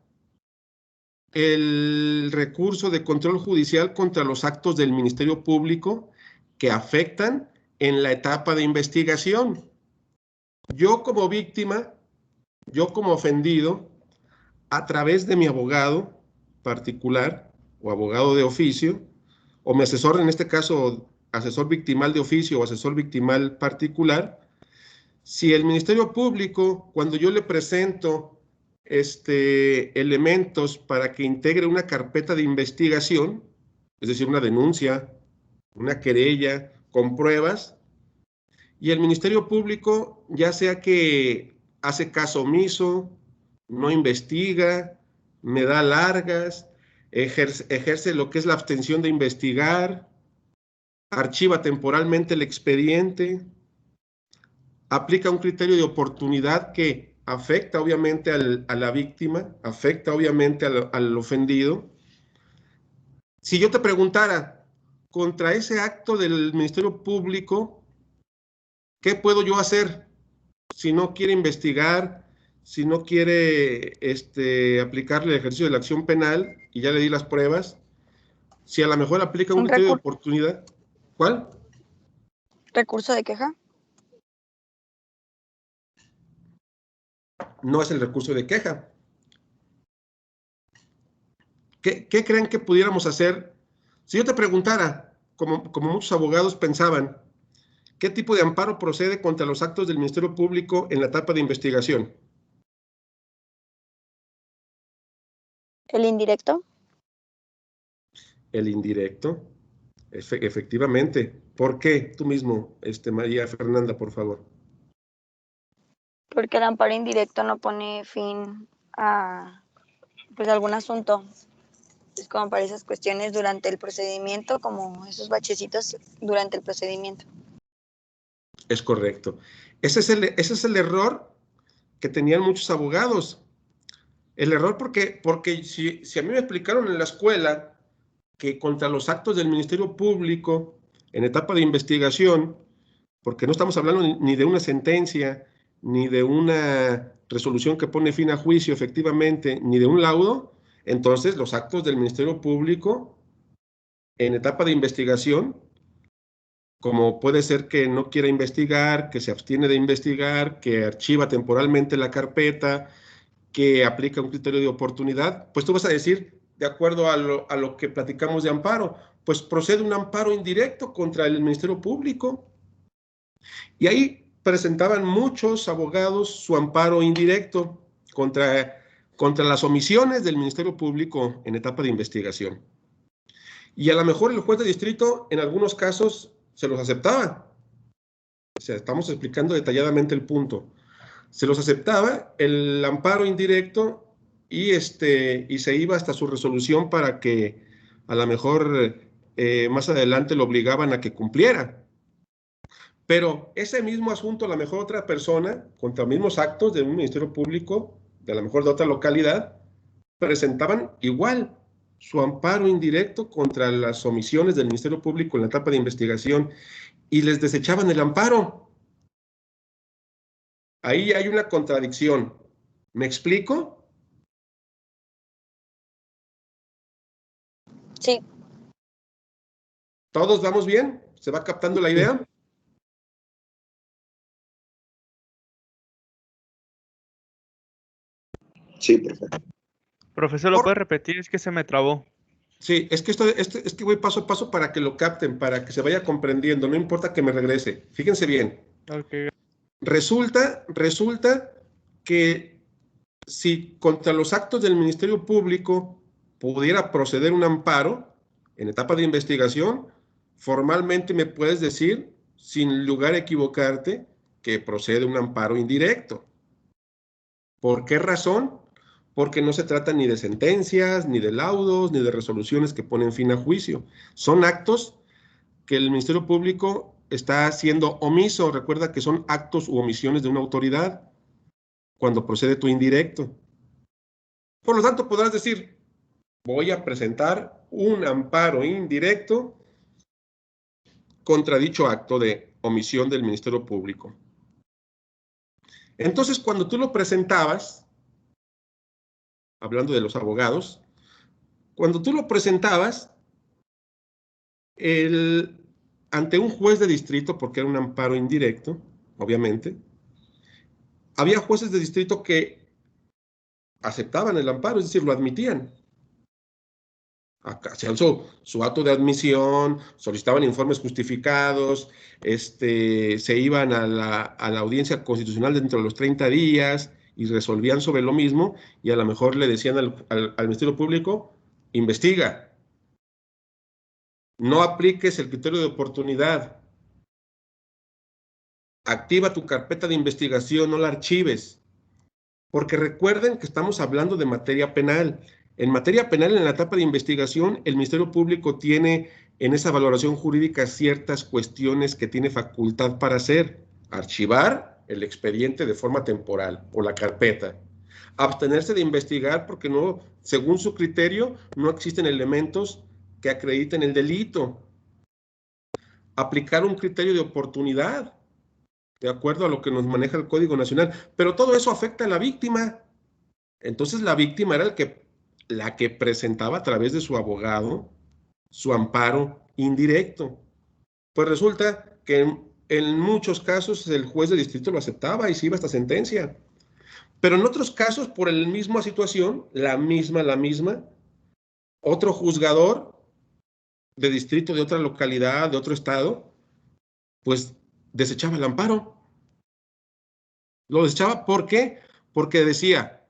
el recurso de control judicial contra los actos del Ministerio Público que afectan en la etapa de investigación. Yo como víctima, yo como ofendido, a través de mi abogado particular o abogado de oficio, o mi asesor, en este caso, asesor victimal de oficio o asesor victimal particular, si el Ministerio Público, cuando yo le presento elementos para que integre una carpeta de investigación, es decir, una denuncia, una querella, con pruebas, y el Ministerio Público, ya sea que hace caso omiso, no investiga, me da largas, ejerce lo que es la abstención de investigar, archiva temporalmente el expediente, aplica un criterio de oportunidad que afecta obviamente a la víctima, afecta obviamente al ofendido. Si yo te preguntara, contra ese acto del Ministerio Público, ¿qué puedo yo hacer si no quiere investigar, si no quiere aplicarle el ejercicio de la acción penal y ya le di las pruebas? Si a lo mejor aplica un criterio de oportunidad. ¿Cuál? ¿Recurso de queja? No es el recurso de queja. ¿Qué creen que pudiéramos hacer? Si yo te preguntara, como muchos abogados pensaban, ¿qué tipo de amparo procede contra los actos del Ministerio Público en la etapa de investigación? ¿El indirecto? El indirecto, efectivamente. ¿Por qué? Tú mismo, María Fernanda, por favor. Porque el amparo indirecto no pone fin a pues algún asunto. Es como para esas cuestiones durante el procedimiento, como esos bachecitos durante el procedimiento. Es correcto. Ese es el error que tenían muchos abogados. El error porque si a mí me explicaron en la escuela que contra los actos del Ministerio Público en etapa de investigación, porque no estamos hablando ni de una sentencia, ni de una resolución que pone fin a juicio efectivamente, ni de un laudo, entonces los actos del Ministerio Público en etapa de investigación, como puede ser que no quiera investigar, que se abstiene de investigar, que archiva temporalmente la carpeta, que aplica un criterio de oportunidad, pues tú vas a decir, de acuerdo a lo que platicamos de amparo, pues procede un amparo indirecto contra el Ministerio Público. Y ahí presentaban muchos abogados su amparo indirecto contra las omisiones del Ministerio Público en etapa de investigación. Y a lo mejor el juez de distrito en algunos casos se los aceptaba. O sea, estamos explicando detalladamente el punto. Se los aceptaba el amparo indirecto y se iba hasta su resolución para que a lo mejor más adelante lo obligaban a que cumpliera. Pero ese mismo asunto, a lo mejor otra persona, contra mismos actos de un Ministerio Público, de a lo mejor de otra localidad, presentaban igual su amparo indirecto contra las omisiones del Ministerio Público en la etapa de investigación y les desechaban el amparo. Ahí hay una contradicción. ¿Me explico? Sí. ¿Todos vamos bien? ¿Se va captando la idea? Sí, perfecto. Profesor, ¿lo puede repetir? Es que se me trabó. Sí, es que voy paso a paso para que lo capten, para que se vaya comprendiendo, no importa que me regrese. Fíjense bien. Okay. Resulta que si contra los actos del Ministerio Público pudiera proceder un amparo en etapa de investigación, formalmente me puedes decir, sin lugar a equivocarte, que procede un amparo indirecto. ¿Por qué razón? Porque no se trata ni de sentencias, ni de laudos, ni de resoluciones que ponen fin a juicio. Son actos que el Ministerio Público está siendo omiso. Recuerda que son actos u omisiones de una autoridad cuando procede tu indirecto. Por lo tanto, podrás decir, voy a presentar un amparo indirecto contra dicho acto de omisión del Ministerio Público. Entonces, cuando tú lo presentabas, hablando de los abogados, cuando tú lo presentabas ante un juez de distrito, porque era un amparo indirecto, obviamente, había jueces de distrito que aceptaban el amparo, es decir, lo admitían. Hacían su acto de admisión, solicitaban informes justificados, se iban a la audiencia constitucional dentro de los 30 días y resolvían sobre lo mismo y a lo mejor le decían al Ministerio Público, investiga, no apliques el criterio de oportunidad, activa tu carpeta de investigación, no la archives, porque recuerden que estamos hablando de materia penal. En materia penal, en la etapa de investigación, el Ministerio Público tiene en esa valoración jurídica ciertas cuestiones que tiene facultad para hacer. Archivar el expediente de forma temporal o la carpeta. Abstenerse de investigar porque no, según su criterio, no existen elementos que acrediten el delito. Aplicar un criterio de oportunidad, de acuerdo a lo que nos maneja el Código Nacional. Pero todo eso afecta a la víctima. Entonces la víctima era la que presentaba a través de su abogado su amparo indirecto. Pues resulta que en muchos casos el juez de distrito lo aceptaba y se iba hasta sentencia. Pero en otros casos, por la misma situación, la misma, otro juzgador de distrito de otra localidad, de otro estado, pues desechaba el amparo. Lo desechaba, ¿por qué? Porque decía,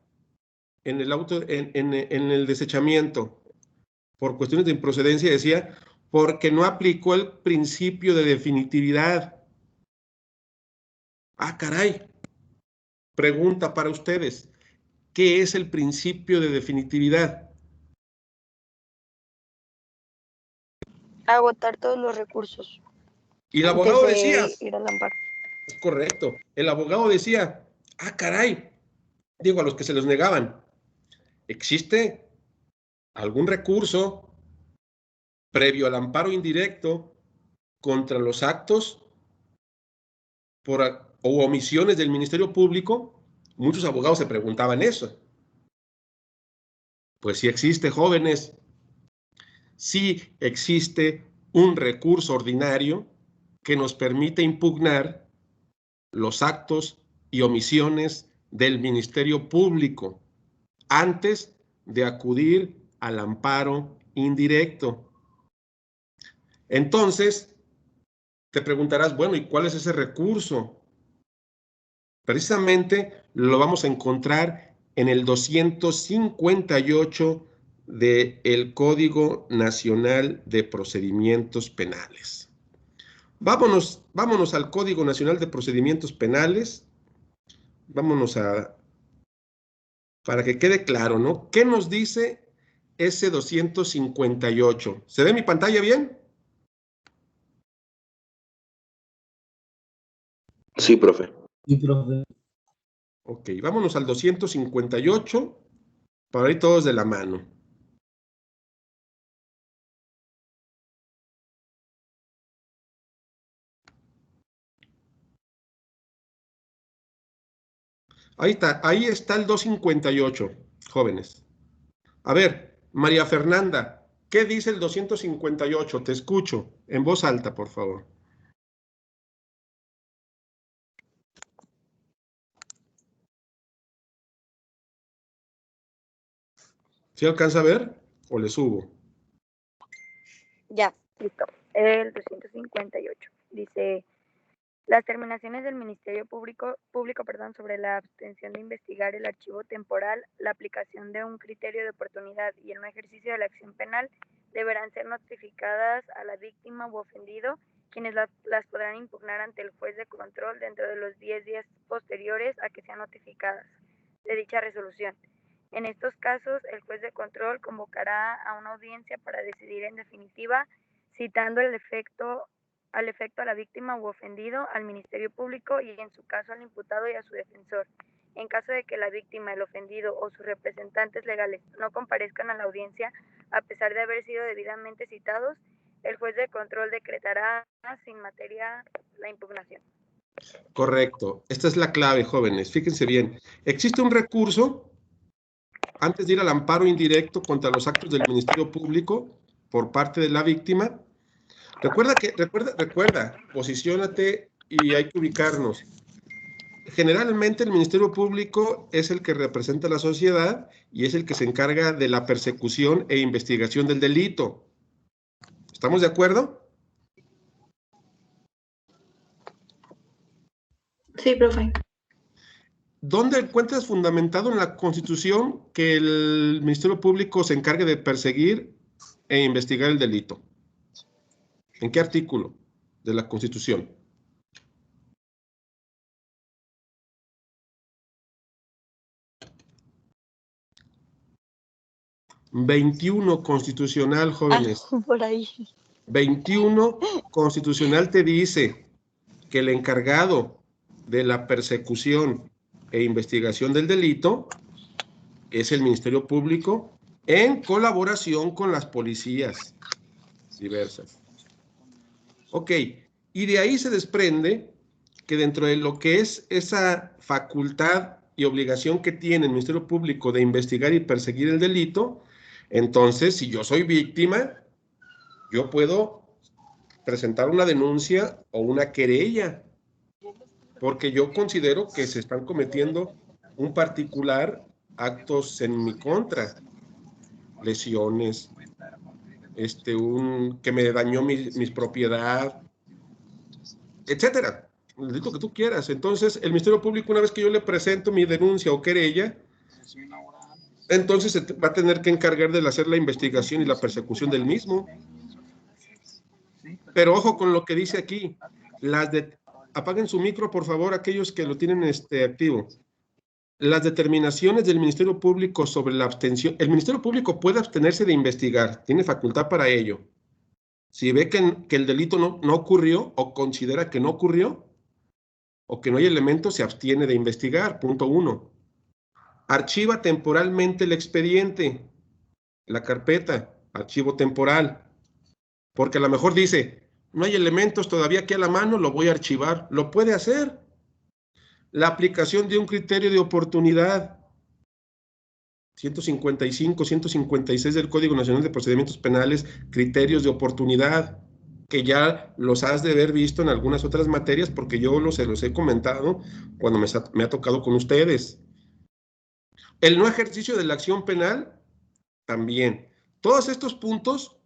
en el desechamiento, por cuestiones de improcedencia, decía, porque no aplicó el principio de definitividad. Ah, caray. Pregunta para ustedes. ¿Qué es el principio de definitividad? Agotar todos los recursos. Y el abogado antes de decía, ir al amparo. es correcto, el abogado decía, ah, caray, digo, a los que se los negaban, ¿existe algún recurso previo al amparo indirecto contra los actos o omisiones del Ministerio Público? Muchos abogados se preguntaban eso. Pues sí existe, jóvenes. Sí existe un recurso ordinario que nos permite impugnar los actos y omisiones del Ministerio Público antes de acudir al amparo indirecto. Entonces, te preguntarás, bueno, ¿y cuál es ese recurso? Precisamente lo vamos a encontrar en el 258 del Código Nacional de Procedimientos Penales. Vámonos al Código Nacional de Procedimientos Penales. Para que quede claro, ¿no? ¿Qué nos dice ese 258? ¿Se ve mi pantalla bien? Sí, profe. Sí, profe. Ok, vámonos al 258 para ir todos de la mano. Ahí está el 258, jóvenes. A ver, María Fernanda, ¿qué dice el 258? Te escucho, en voz alta, por favor. ¿Sí alcanza a ver o le subo? Ya, listo. El 258 dice: las terminaciones del Ministerio Público, sobre la abstención de investigar el archivo temporal, la aplicación de un criterio de oportunidad y el no ejercicio de la acción penal deberán ser notificadas a la víctima u ofendido, quienes las podrán impugnar ante el juez de control dentro de los 10 días posteriores a que sean notificadas de dicha resolución. En estos casos, el juez de control convocará a una audiencia para decidir en definitiva, citando al efecto a la víctima u ofendido, al Ministerio Público y, en su caso, al imputado y a su defensor. En caso de que la víctima, el ofendido o sus representantes legales no comparezcan a la audiencia, a pesar de haber sido debidamente citados, el juez de control decretará sin materia la impugnación. Correcto. Esta es la clave, jóvenes. Fíjense bien. Existe un recurso antes de ir al amparo indirecto contra los actos del Ministerio Público por parte de la víctima. Recuerda, posiciónate y hay que ubicarnos. Generalmente el Ministerio Público es el que representa a la sociedad y es el que se encarga de la persecución e investigación del delito. ¿Estamos de acuerdo? Sí, profe. ¿Dónde encuentras fundamentado en la Constitución que el Ministerio Público se encargue de perseguir e investigar el delito? ¿En qué artículo de la Constitución? ...21 constitucional, jóvenes. Por ahí. 21 constitucional te dice que el encargado de la persecución e investigación del delito es el Ministerio Público en colaboración con las policías diversas. Ok, y de ahí se desprende que dentro de lo que es esa facultad y obligación que tiene el Ministerio Público de investigar y perseguir el delito, entonces, si yo soy víctima, yo puedo presentar una denuncia o una querella, porque yo considero que se están cometiendo un particular actos en mi contra, lesiones, que me dañó mis propiedades, etcétera, el delito que tú quieras. Entonces, el Ministerio Público, una vez que yo le presento mi denuncia o querella, entonces se va a tener que encargar de hacer la investigación y la persecución del mismo. Pero ojo con lo que dice aquí, apaguen su micro, por favor, aquellos que lo tienen activo. las determinaciones del Ministerio Público sobre la abstención, el Ministerio Público puede abstenerse de investigar, tiene facultad para ello. Si ve que el delito no ocurrió o considera que no ocurrió o que no hay elementos, se abstiene de investigar, punto 1. Archiva temporalmente el expediente, la carpeta, archivo temporal, porque a lo mejor dice, no hay elementos todavía aquí a la mano, lo voy a archivar. Lo puede hacer. La aplicación de un criterio de oportunidad, 155, 156 del Código Nacional de Procedimientos Penales, criterios de oportunidad, que ya los has de haber visto en algunas otras materias, porque yo los he comentado cuando me ha tocado con ustedes. El no ejercicio de la acción penal, también. Todos estos puntos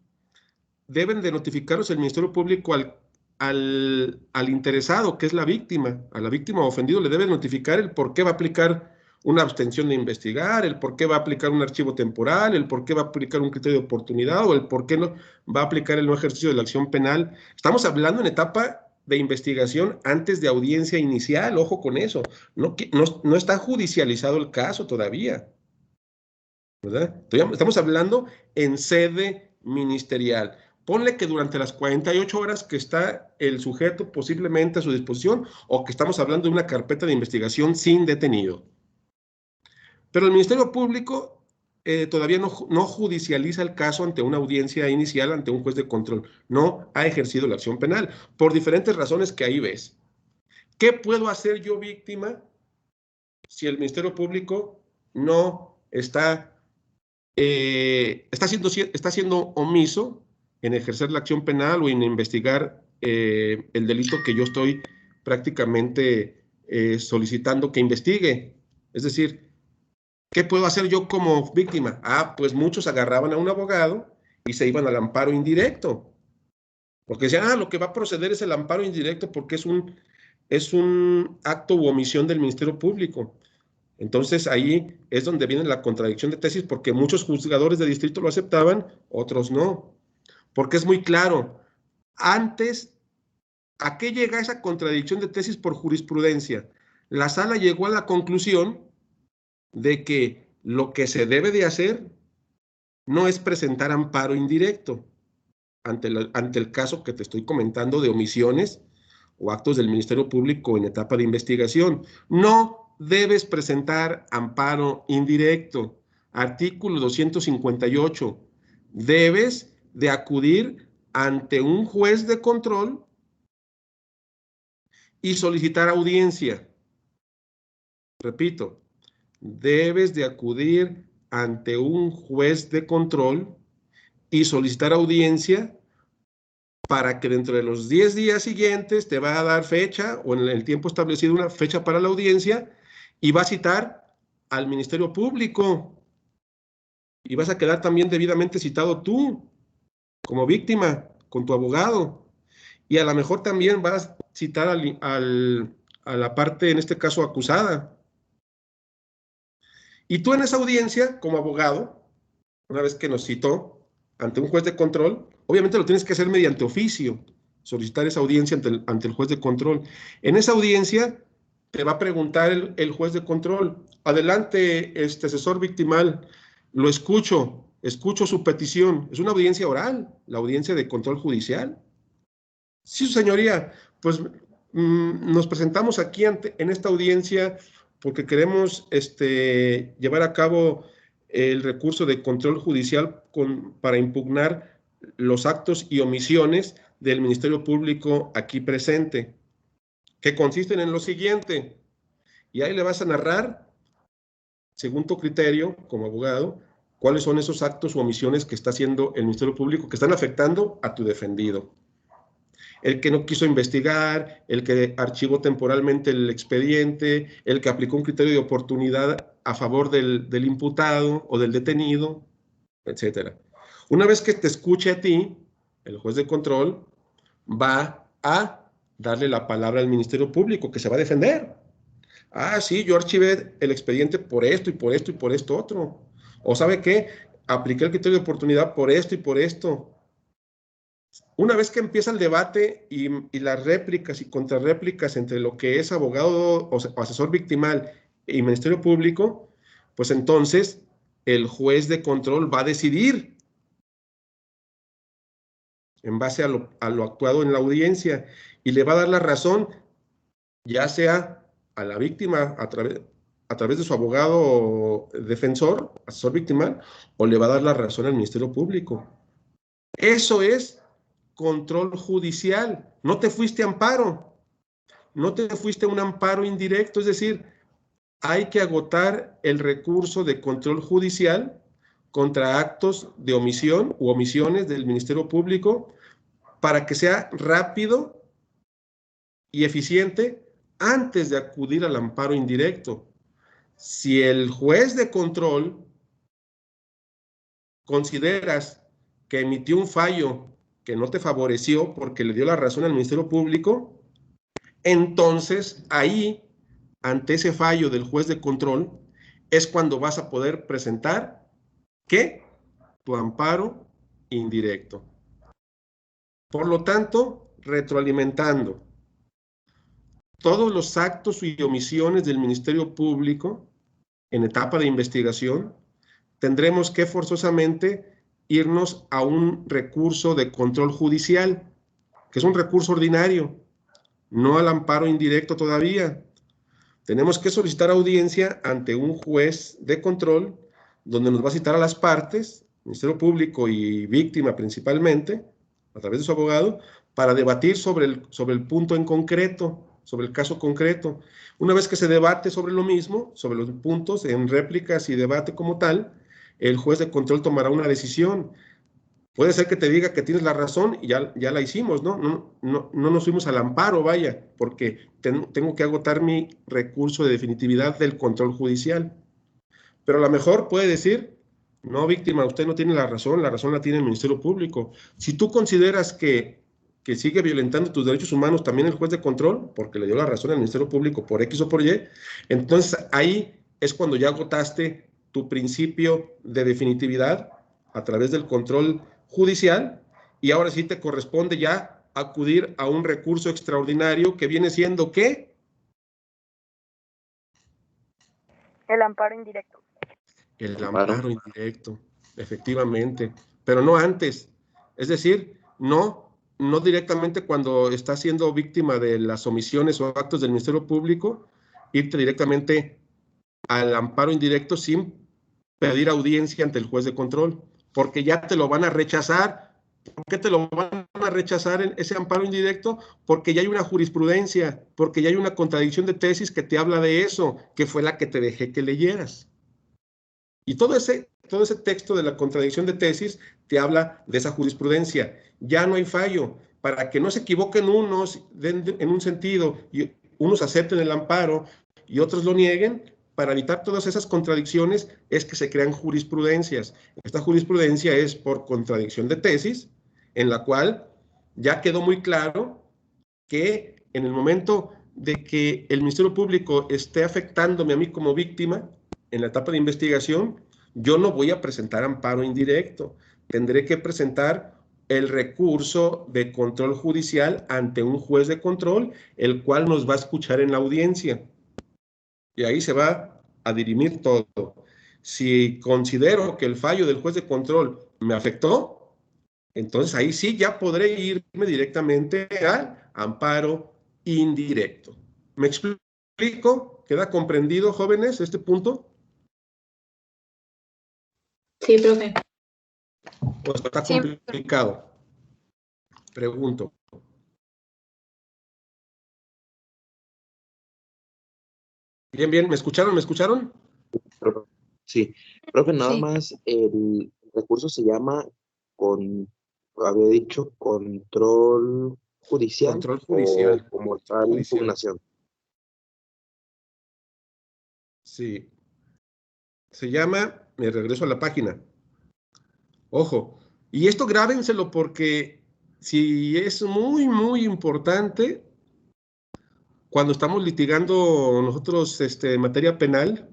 deben de notificarlos el Ministerio Público al interesado, que es la víctima. A la víctima ofendido le debe notificar el por qué va a aplicar una abstención de investigar, el por qué va a aplicar un archivo temporal, el por qué va a aplicar un criterio de oportunidad o el por qué no va a aplicar el no ejercicio de la acción penal. Estamos hablando en etapa de investigación antes de audiencia inicial, ojo con eso. No está judicializado el caso todavía, ¿verdad? Estamos hablando en sede ministerial. Ponle que durante las 48 horas que está el sujeto posiblemente a su disposición o que estamos hablando de una carpeta de investigación sin detenido. Pero el Ministerio Público todavía no judicializa el caso ante una audiencia inicial, ante un juez de control. No ha ejercido la acción penal por diferentes razones que ahí ves. ¿Qué puedo hacer yo, víctima, si el Ministerio Público no está siendo omiso en ejercer la acción penal o en investigar el delito que yo estoy prácticamente solicitando que investigue? Es decir, ¿qué puedo hacer yo como víctima? Pues muchos agarraban a un abogado y se iban al amparo indirecto. Porque decían, lo que va a proceder es el amparo indirecto porque es un acto u omisión del Ministerio Público. Entonces ahí es donde viene la contradicción de tesis, porque muchos juzgadores de distrito lo aceptaban, otros no. Porque es muy claro, antes, ¿a qué llega esa contradicción de tesis por jurisprudencia? La sala llegó a la conclusión de que lo que se debe de hacer no es presentar amparo indirecto ante el caso que te estoy comentando de omisiones o actos del Ministerio Público en etapa de investigación. No debes presentar amparo indirecto. Artículo 258. Debes de acudir ante un juez de control y solicitar audiencia. Repito, debes de acudir ante un juez de control y solicitar audiencia para que dentro de los 10 días siguientes te va a dar fecha o en el tiempo establecido una fecha para la audiencia y va a citar al Ministerio Público y vas a quedar también debidamente citado tú como víctima con tu abogado y a lo mejor también vas a citar a la parte, en este caso, acusada. Y tú en esa audiencia, como abogado, una vez que nos citó ante un juez de control, obviamente lo tienes que hacer mediante oficio, solicitar esa audiencia ante el juez de control. En esa audiencia te va a preguntar el juez de control, adelante, asesor victimal, lo escucho su petición. Es una audiencia oral, la audiencia de control judicial. Sí, su señoría, pues nos presentamos aquí en esta audiencia porque queremos llevar a cabo el recurso de control judicial para impugnar los actos y omisiones del Ministerio Público aquí presente, que consisten en lo siguiente, y ahí le vas a narrar, según tu criterio como abogado, cuáles son esos actos u omisiones que está haciendo el Ministerio Público que están afectando a tu defendido. El que no quiso investigar, el que archivó temporalmente el expediente, el que aplicó un criterio de oportunidad a favor del imputado o del detenido, etcétera. Una vez que te escuche a ti, el juez de control va a darle la palabra al Ministerio Público, que se va a defender. Sí, yo archivé el expediente por esto y por esto y por esto otro. O ¿sabe qué? Apliqué el criterio de oportunidad por esto y por esto. Una vez que empieza el debate y las réplicas y contrarréplicas entre lo que es abogado o asesor victimal y Ministerio Público, pues entonces el juez de control va a decidir en base a lo actuado en la audiencia y le va a dar la razón, ya sea a la víctima a través de su abogado defensor, asesor victimal, o le va a dar la razón al Ministerio Público. Eso es control judicial. No te fuiste a amparo, no te fuiste a un amparo indirecto, es decir, hay que agotar el recurso de control judicial contra actos de omisión u omisiones del Ministerio Público para que sea rápido y eficiente antes de acudir al amparo indirecto. Si el juez de control consideras que emitió un fallo que no te favoreció porque le dio la razón al Ministerio Público, entonces ahí, ante ese fallo del juez de control, es cuando vas a poder presentar, ¿qué? Tu amparo indirecto. Por lo tanto, retroalimentando, todos los actos y omisiones del Ministerio Público en etapa de investigación, tendremos que forzosamente irnos a un recurso de control judicial, que es un recurso ordinario, no al amparo indirecto todavía. Tenemos que solicitar audiencia ante un juez de control, donde nos va a citar a las partes, Ministerio Público y víctima principalmente, a través de su abogado, para debatir sobre el punto en concreto, sobre el caso concreto. Una vez que se debate sobre lo mismo, sobre los puntos, en réplicas y debate como tal, el juez de control tomará una decisión. Puede ser que te diga que tienes la razón y ya la hicimos, ¿no? No nos fuimos al amparo, vaya, porque tengo que agotar mi recurso de definitividad del control judicial. Pero a lo mejor puede decir, no, víctima, usted no tiene la razón la tiene el Ministerio Público. Si tú consideras que sigue violentando tus derechos humanos también el juez de control, porque le dio la razón al Ministerio Público por X o por Y, entonces ahí es cuando ya agotaste tu principio de definitividad a través del control judicial, y ahora sí te corresponde ya acudir a un recurso extraordinario que viene siendo ¿qué? El amparo indirecto. El amparo indirecto, efectivamente, pero no antes. Es decir, no directamente cuando estás siendo víctima de las omisiones o actos del Ministerio Público, irte directamente al amparo indirecto sin pedir audiencia ante el juez de control, porque ya te lo van a rechazar. ¿Por qué te lo van a rechazar en ese amparo indirecto? Porque ya hay una jurisprudencia, porque ya hay una contradicción de tesis que te habla de eso, que fue la que te dejé que leyeras. Y todo ese texto de la contradicción de tesis te habla de esa jurisprudencia. Ya no hay fallo. Para que no se equivoquen unos en un sentido y unos acepten el amparo y otros lo nieguen, para evitar todas esas contradicciones es que se crean jurisprudencias. Esta jurisprudencia es por contradicción de tesis, en la cual ya quedó muy claro que en el momento de que el Ministerio Público esté afectándome a mí como víctima en la etapa de investigación, yo no voy a presentar amparo indirecto. Tendré que presentar el recurso de control judicial ante un juez de control, el cual nos va a escuchar en la audiencia. Y ahí se va a dirimir todo. Si considero que el fallo del juez de control me afectó, entonces ahí sí ya podré irme directamente al amparo indirecto. ¿Me explico? ¿Queda comprendido, jóvenes, este punto? Sí, profe. Pues está complicado. Pregunto. Bien, ¿me escucharon? Sí, profe, nada Sí. más el recurso se llama había dicho control judicial, Control judicial. o como tal Judicial. impugnación. Sí. Se llama, me regreso a la página. Ojo, y esto grábenselo porque si es muy, muy importante cuando estamos litigando nosotros materia penal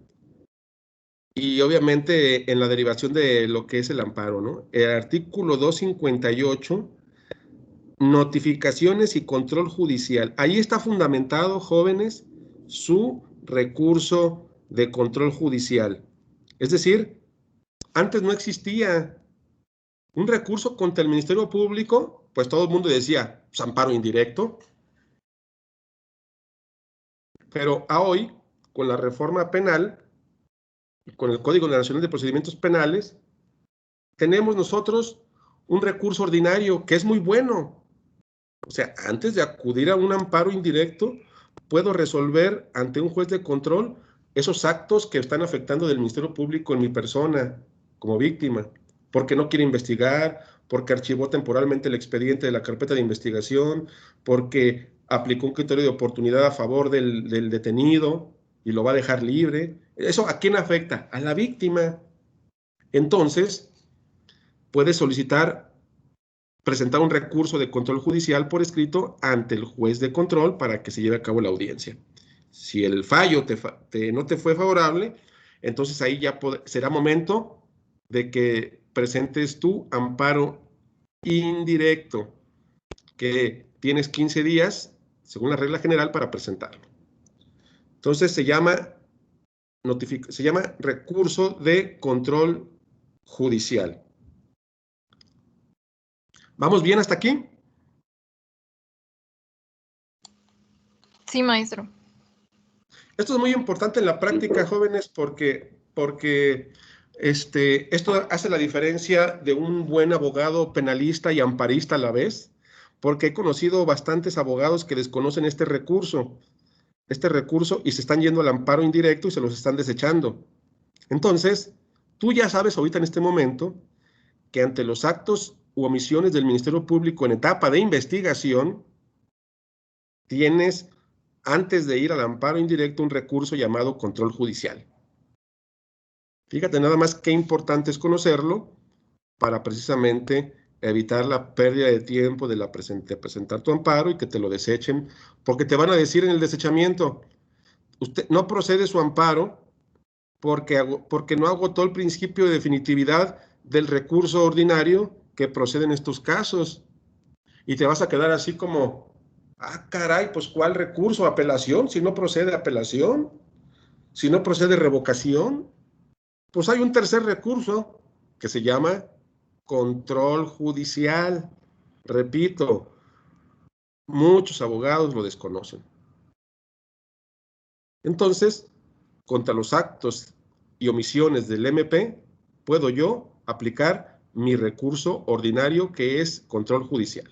y obviamente en la derivación de lo que es el amparo, ¿no? El artículo 258, notificaciones y control judicial. Ahí está fundamentado, jóvenes, su recurso de control judicial. Es decir, antes no existía un recurso contra el Ministerio Público, pues todo el mundo decía, pues, amparo indirecto. Pero a hoy, con la reforma penal, con el Código Nacional de Procedimientos Penales, tenemos nosotros un recurso ordinario que es muy bueno. O sea, antes de acudir a un amparo indirecto, puedo resolver ante un juez de control esos actos que están afectando del Ministerio Público en mi persona como víctima, porque no quiere investigar, porque archivó temporalmente el expediente de la carpeta de investigación, porque aplicó un criterio de oportunidad a favor del detenido y lo va a dejar libre. ¿Eso a quién afecta? A la víctima. Entonces, puede presentar un recurso de control judicial por escrito ante el juez de control para que se lleve a cabo la audiencia. Si el fallo no te fue favorable, entonces ahí ya será momento de que presentes tu amparo indirecto, que tienes 15 días, según la regla general, para presentarlo. Entonces se llama recurso de control judicial. ¿Vamos bien hasta aquí? Sí, maestro. Esto es muy importante en la práctica, jóvenes, porque esto hace la diferencia de un buen abogado penalista y amparista a la vez, porque he conocido bastantes abogados que desconocen este recurso y se están yendo al amparo indirecto y se los están desechando. Entonces, tú ya sabes ahorita en este momento que ante los actos u omisiones del Ministerio Público en etapa de investigación, tienes, antes de ir al amparo indirecto, un recurso llamado control judicial. Fíjate nada más qué importante es conocerlo para precisamente evitar la pérdida de tiempo de presentar tu amparo y que te lo desechen, porque te van a decir en el desechamiento, usted no procede su amparo porque no agotó el principio de definitividad del recurso ordinario que procede en estos casos. Y te vas a quedar así como, caray, pues ¿cuál recurso? ¿Apelación? Si no procede apelación, si no procede revocación, pues hay un tercer recurso que se llama control judicial. Repito, muchos abogados lo desconocen. Entonces, contra los actos y omisiones del MP, puedo yo aplicar mi recurso ordinario, que es control judicial.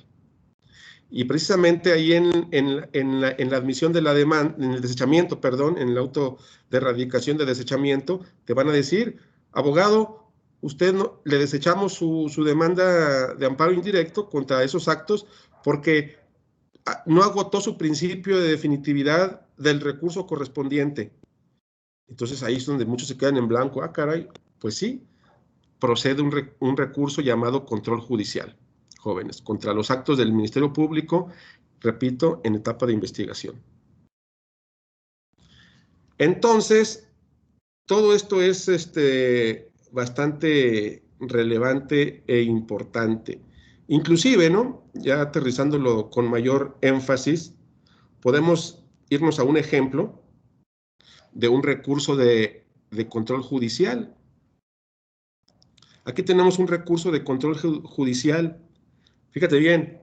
Y precisamente ahí en la admisión de la demanda, en el desechamiento, perdón, en el auto de erradicación de desechamiento, te van a decir, abogado, usted le desechamos su demanda de amparo indirecto contra esos actos porque no agotó su principio de definitividad del recurso correspondiente. Entonces ahí es donde muchos se quedan en blanco. Caray, pues sí, procede un recurso llamado control judicial, jóvenes, contra los actos del Ministerio Público, repito, en etapa de investigación. Entonces, todo esto es bastante relevante e importante. Inclusive, ¿no? Ya aterrizándolo con mayor énfasis, podemos irnos a un ejemplo de un recurso de control judicial. Aquí tenemos un recurso de control judicial. Fíjate bien,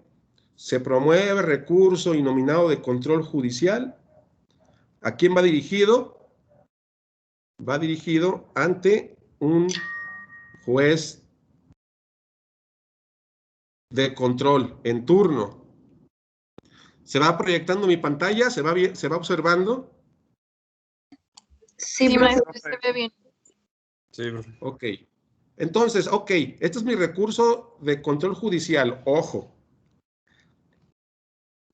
se promueve recurso innominado de control judicial. ¿A quién va dirigido? Va dirigido ante un juez de control en turno. ¿Se va proyectando mi pantalla? ¿Se va observando? Sí, maestro, se ve bien. Sí, profe. Ok. Entonces, este es mi recurso de control judicial. Ojo.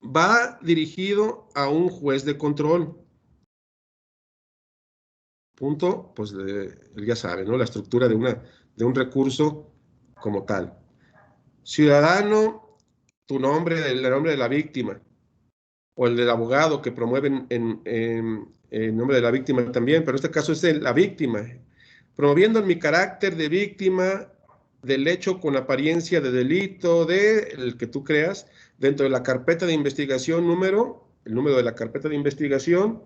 Va dirigido a un juez de control. Punto, pues él ya sabe, ¿no? La estructura de un recurso como tal. Ciudadano, el nombre de la víctima, o el del abogado que promueve en nombre de la víctima también, pero en este caso es la víctima. Promoviendo en mi carácter de víctima del hecho con apariencia de delito, el que tú creas, dentro de la carpeta de investigación el número de la carpeta de investigación,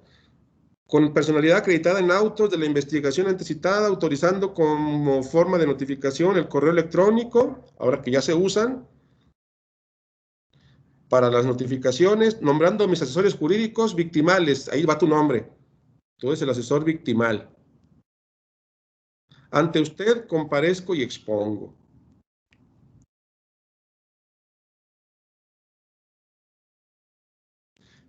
con personalidad acreditada en autos de la investigación antecitada, autorizando como forma de notificación el correo electrónico, ahora que ya se usan, para las notificaciones, nombrando a mis asesores jurídicos victimales, ahí va tu nombre, tú eres el asesor victimal. Ante usted comparezco y expongo.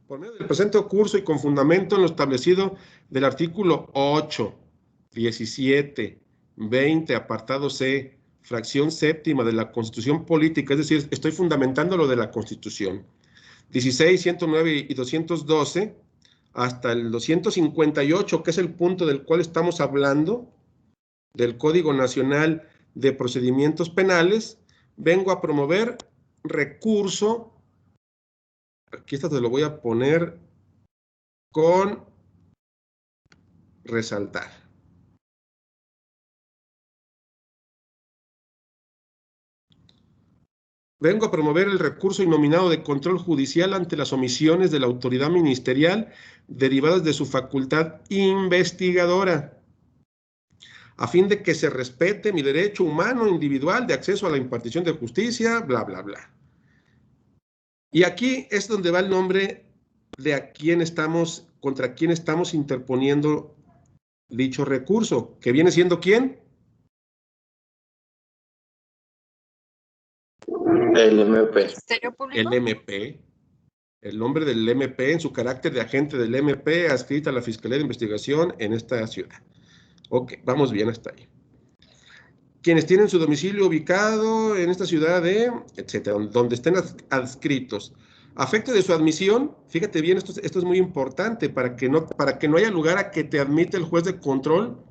Por medio del presente curso y con fundamento en lo establecido del artículo 8, 17, 20, apartado C, fracción séptima de la Constitución Política, es decir, estoy fundamentando lo de la Constitución, 16, 109 y 212, hasta el 258, que es el punto del cual estamos hablando, del Código Nacional de Procedimientos Penales, vengo a promover recurso. Aquí te lo voy a poner con resaltar. Vengo a promover el recurso innominado de control judicial ante las omisiones de la autoridad ministerial derivadas de su facultad investigadora, a fin de que se respete mi derecho humano individual de acceso a la impartición de justicia, bla, bla, bla. Y aquí es donde va el nombre de a quién estamos, contra quién estamos interponiendo dicho recurso, que viene siendo ¿quién? El MP. ¿Ministerio Público? El MP. El nombre del MP en su carácter de agente del MP adscrita a la Fiscalía de Investigación en esta ciudad. Ok, vamos bien hasta ahí. Quienes tienen su domicilio ubicado en esta ciudad de, etcétera, donde estén adscritos. A efecto de su admisión, fíjate bien, esto es muy importante para que no haya lugar a que te admite el juez de control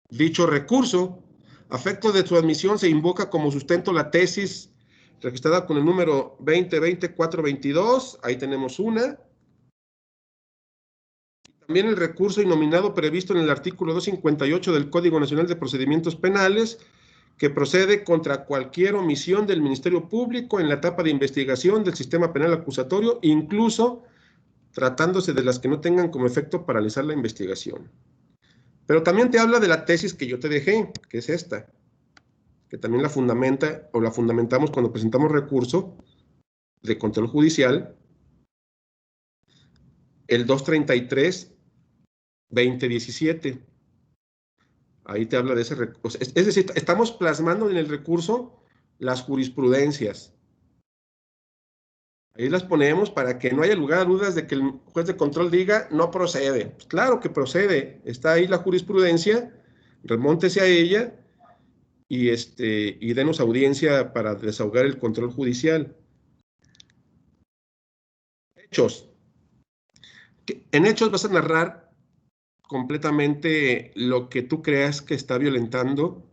dicho recurso. A efecto de su admisión se invoca como sustento la tesis registrada con el número 2020-422, ahí tenemos una. También el recurso innominado previsto en el artículo 258 del Código Nacional de Procedimientos Penales, que procede contra cualquier omisión del Ministerio Público en la etapa de investigación del sistema penal acusatorio, incluso tratándose de las que no tengan como efecto paralizar la investigación. Pero también te habla de la tesis que yo te dejé, que es esta, que también la fundamenta o la fundamentamos cuando presentamos recurso de control judicial, el 233-2017. Ahí te habla de ese recurso. Es decir, estamos plasmando en el recurso las jurisprudencias. Ahí las ponemos para que no haya lugar a dudas de que el juez de control diga no procede. Pues claro que procede. Está ahí la jurisprudencia, remóntese a ella y denos audiencia para desahogar el control judicial. Hechos. En hechos vas a narrar completamente lo que tú creas que está violentando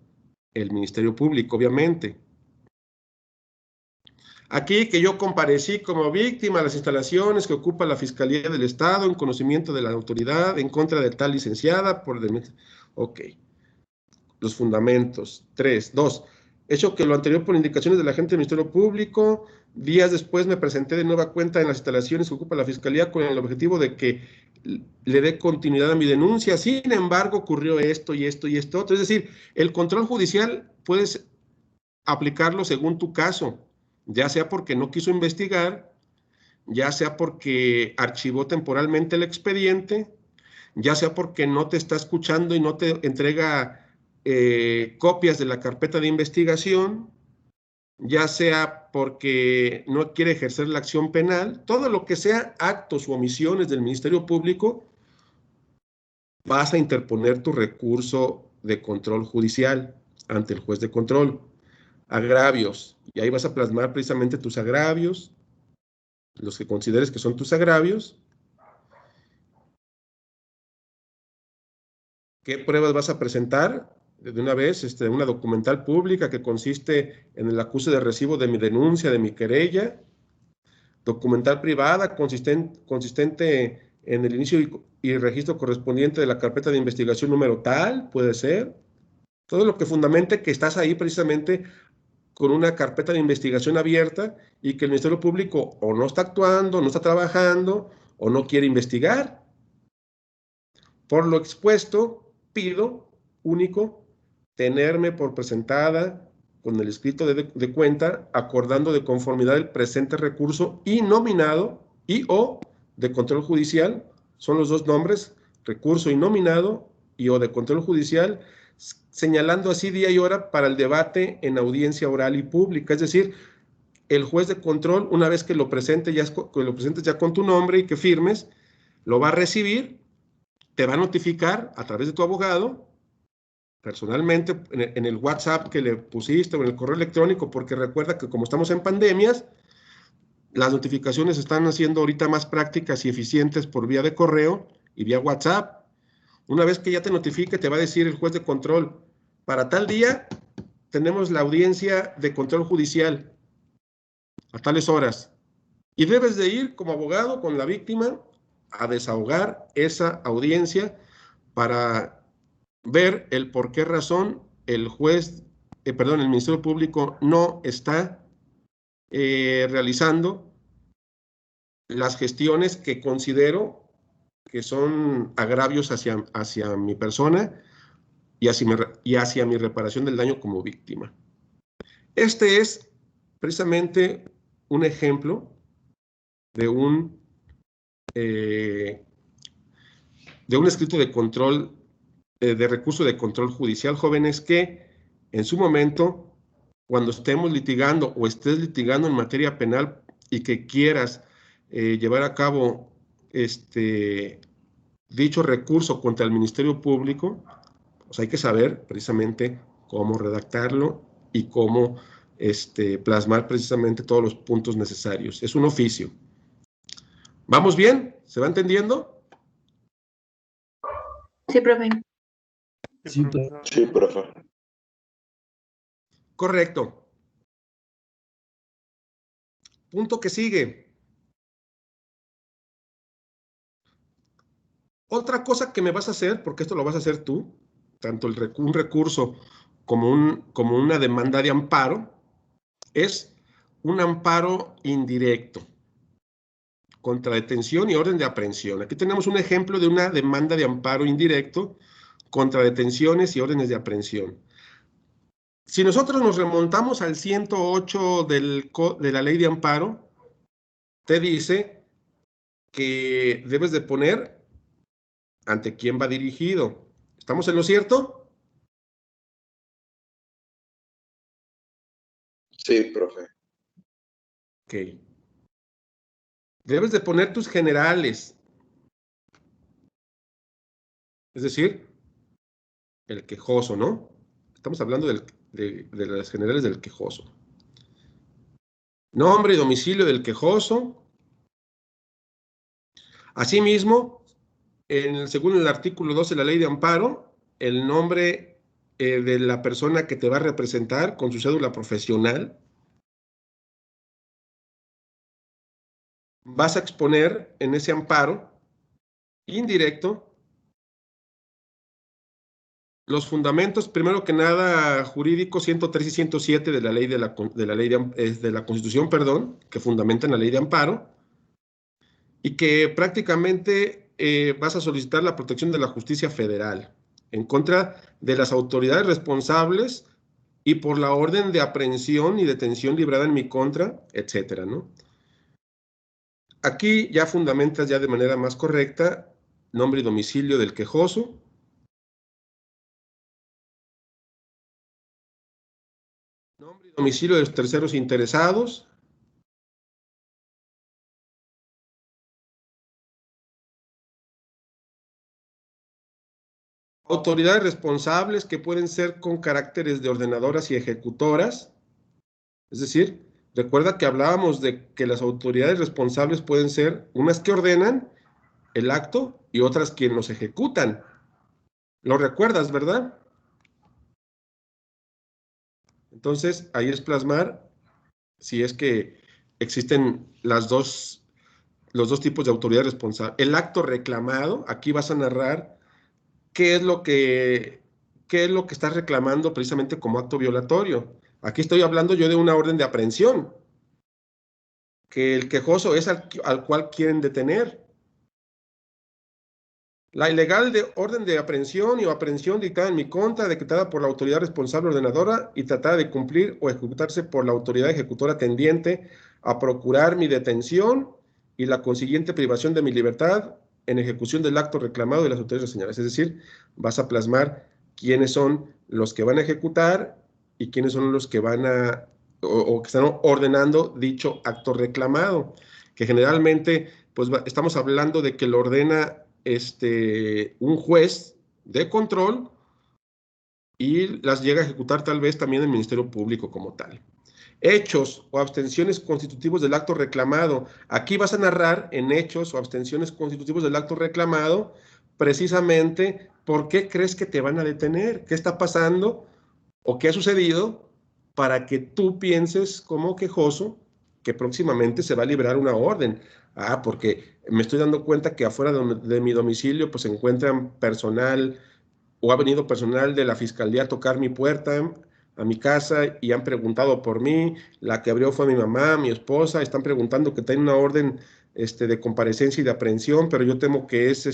el Ministerio Público, obviamente. Aquí que yo comparecí como víctima a las instalaciones que ocupa la Fiscalía del Estado en conocimiento de la autoridad en contra de tal licenciada por... Ok. Los fundamentos. 2. Hecho que lo anterior por indicaciones del agente del Ministerio Público. Días después me presenté de nueva cuenta en las instalaciones que ocupa la Fiscalía con el objetivo de que le dé continuidad a mi denuncia. Sin embargo, ocurrió esto y esto y esto otro. Es decir, el control judicial puedes aplicarlo según tu caso, ya sea porque no quiso investigar, ya sea porque archivó temporalmente el expediente, ya sea porque no te está escuchando y no te entrega copias de la carpeta de investigación, ya sea porque no quiere ejercer la acción penal, todo lo que sea actos u omisiones del Ministerio Público, vas a interponer tu recurso de control judicial ante el juez de control. Agravios, y ahí vas a plasmar precisamente tus agravios, los que consideres que son tus agravios. ¿Qué pruebas vas a presentar? De una vez, una documental pública que consiste en el acuse de recibo de mi denuncia, de mi querella. Documental privada consistente en el inicio y registro correspondiente de la carpeta de investigación número tal, puede ser. Todo lo que fundamente que estás ahí precisamente con una carpeta de investigación abierta y que el Ministerio Público o no está actuando, no está trabajando o no quiere investigar. Por lo expuesto, pido, único, tenerme por presentada con el escrito de cuenta, acordando de conformidad el presente recurso y nominado y o de control judicial, son los dos nombres, recurso y nominado, y o de control judicial, señalando así día y hora para el debate en audiencia oral y pública. Es decir, el juez de control, una vez que lo presentes ya con tu nombre y que firmes, lo va a recibir, te va a notificar a través de tu abogado, personalmente, en el WhatsApp que le pusiste o en el correo electrónico, porque recuerda que como estamos en pandemias, las notificaciones están haciendo ahorita más prácticas y eficientes por vía de correo y vía WhatsApp. Una vez que ya te notifique, te va a decir el juez de control, para tal día tenemos la audiencia de control judicial a tales horas. Y debes de ir como abogado con la víctima a desahogar esa audiencia para ver el por qué razón el el Ministerio Público no está realizando las gestiones que considero que son agravios hacia mi persona y hacia mi reparación del daño como víctima. Este es precisamente un ejemplo de un escrito de control, de recurso de control judicial, jóvenes, que en su momento, cuando estemos litigando o estés litigando en materia penal y que quieras llevar a cabo dicho recurso contra el Ministerio Público, pues hay que saber precisamente cómo redactarlo y cómo plasmar precisamente todos los puntos necesarios. Es un oficio. ¿Vamos bien? ¿Se va entendiendo? Sí, profe. Sí, profesor. Sí, profe. Correcto. Punto que sigue. Otra cosa que me vas a hacer, porque esto lo vas a hacer tú, tanto un recurso como una demanda de amparo, es un amparo indirecto contra detención y orden de aprehensión. Aquí tenemos un ejemplo de una demanda de amparo indirecto contra detenciones y órdenes de aprehensión. Si nosotros nos remontamos al 108 de la ley de amparo, te dice que debes de poner ante quién va dirigido. ¿Estamos en lo cierto? Sí, profe. Ok. Debes de poner tus generales. Es decir, el quejoso, ¿no? Estamos hablando de las generales del quejoso. Nombre y domicilio del quejoso. Asimismo, según el artículo 12 de la ley de amparo, el nombre de la persona que te va a representar con su cédula profesional. Vas a exponer en ese amparo indirecto los fundamentos, primero que nada, jurídicos 103 y 107 de la ley de la Constitución, perdón, que fundamentan la ley de amparo, y que prácticamente vas a solicitar la protección de la justicia federal en contra de las autoridades responsables y por la orden de aprehensión y detención librada en mi contra, etcétera, ¿no? Aquí ya fundamentas ya de manera más correcta nombre y domicilio del quejoso, nombre y domicilio de los terceros interesados, autoridades responsables que pueden ser con caracteres de ordenadoras y ejecutoras. Es decir, recuerda que hablábamos de que las autoridades responsables pueden ser unas que ordenan el acto y otras que los ejecutan. Lo recuerdas, ¿verdad? Entonces, ahí es plasmar si es que existen los dos tipos de autoridad responsable. El acto reclamado, aquí vas a narrar qué es lo que estás reclamando precisamente como acto violatorio. Aquí estoy hablando yo de una orden de aprehensión, que el quejoso es al cual quieren detener. La ilegal de orden de aprehensión o aprehensión dictada en mi contra, decretada por la autoridad responsable ordenadora y tratada de cumplir o ejecutarse por la autoridad ejecutora tendiente a procurar mi detención y la consiguiente privación de mi libertad en ejecución del acto reclamado de las autoridades señaladas. Es decir, vas a plasmar quiénes son los que van a ejecutar y quiénes son los que van a o que están ordenando dicho acto reclamado, que generalmente pues estamos hablando de que lo ordena un juez de control y las llega a ejecutar tal vez también el Ministerio Público como tal. Hechos o abstenciones constitutivos del acto reclamado. Aquí vas a narrar en hechos o abstenciones constitutivos del acto reclamado precisamente por qué crees que te van a detener, qué está pasando o qué ha sucedido para que tú pienses como quejoso que próximamente se va a liberar una orden. Ah, porque me estoy dando cuenta que afuera de mi domicilio pues se encuentran personal o ha venido personal de la fiscalía a tocar mi puerta, a mi casa, y han preguntado por mí. La que abrió fue mi mamá, mi esposa. Están preguntando que tiene una orden de comparecencia y de aprehensión, pero yo temo que es,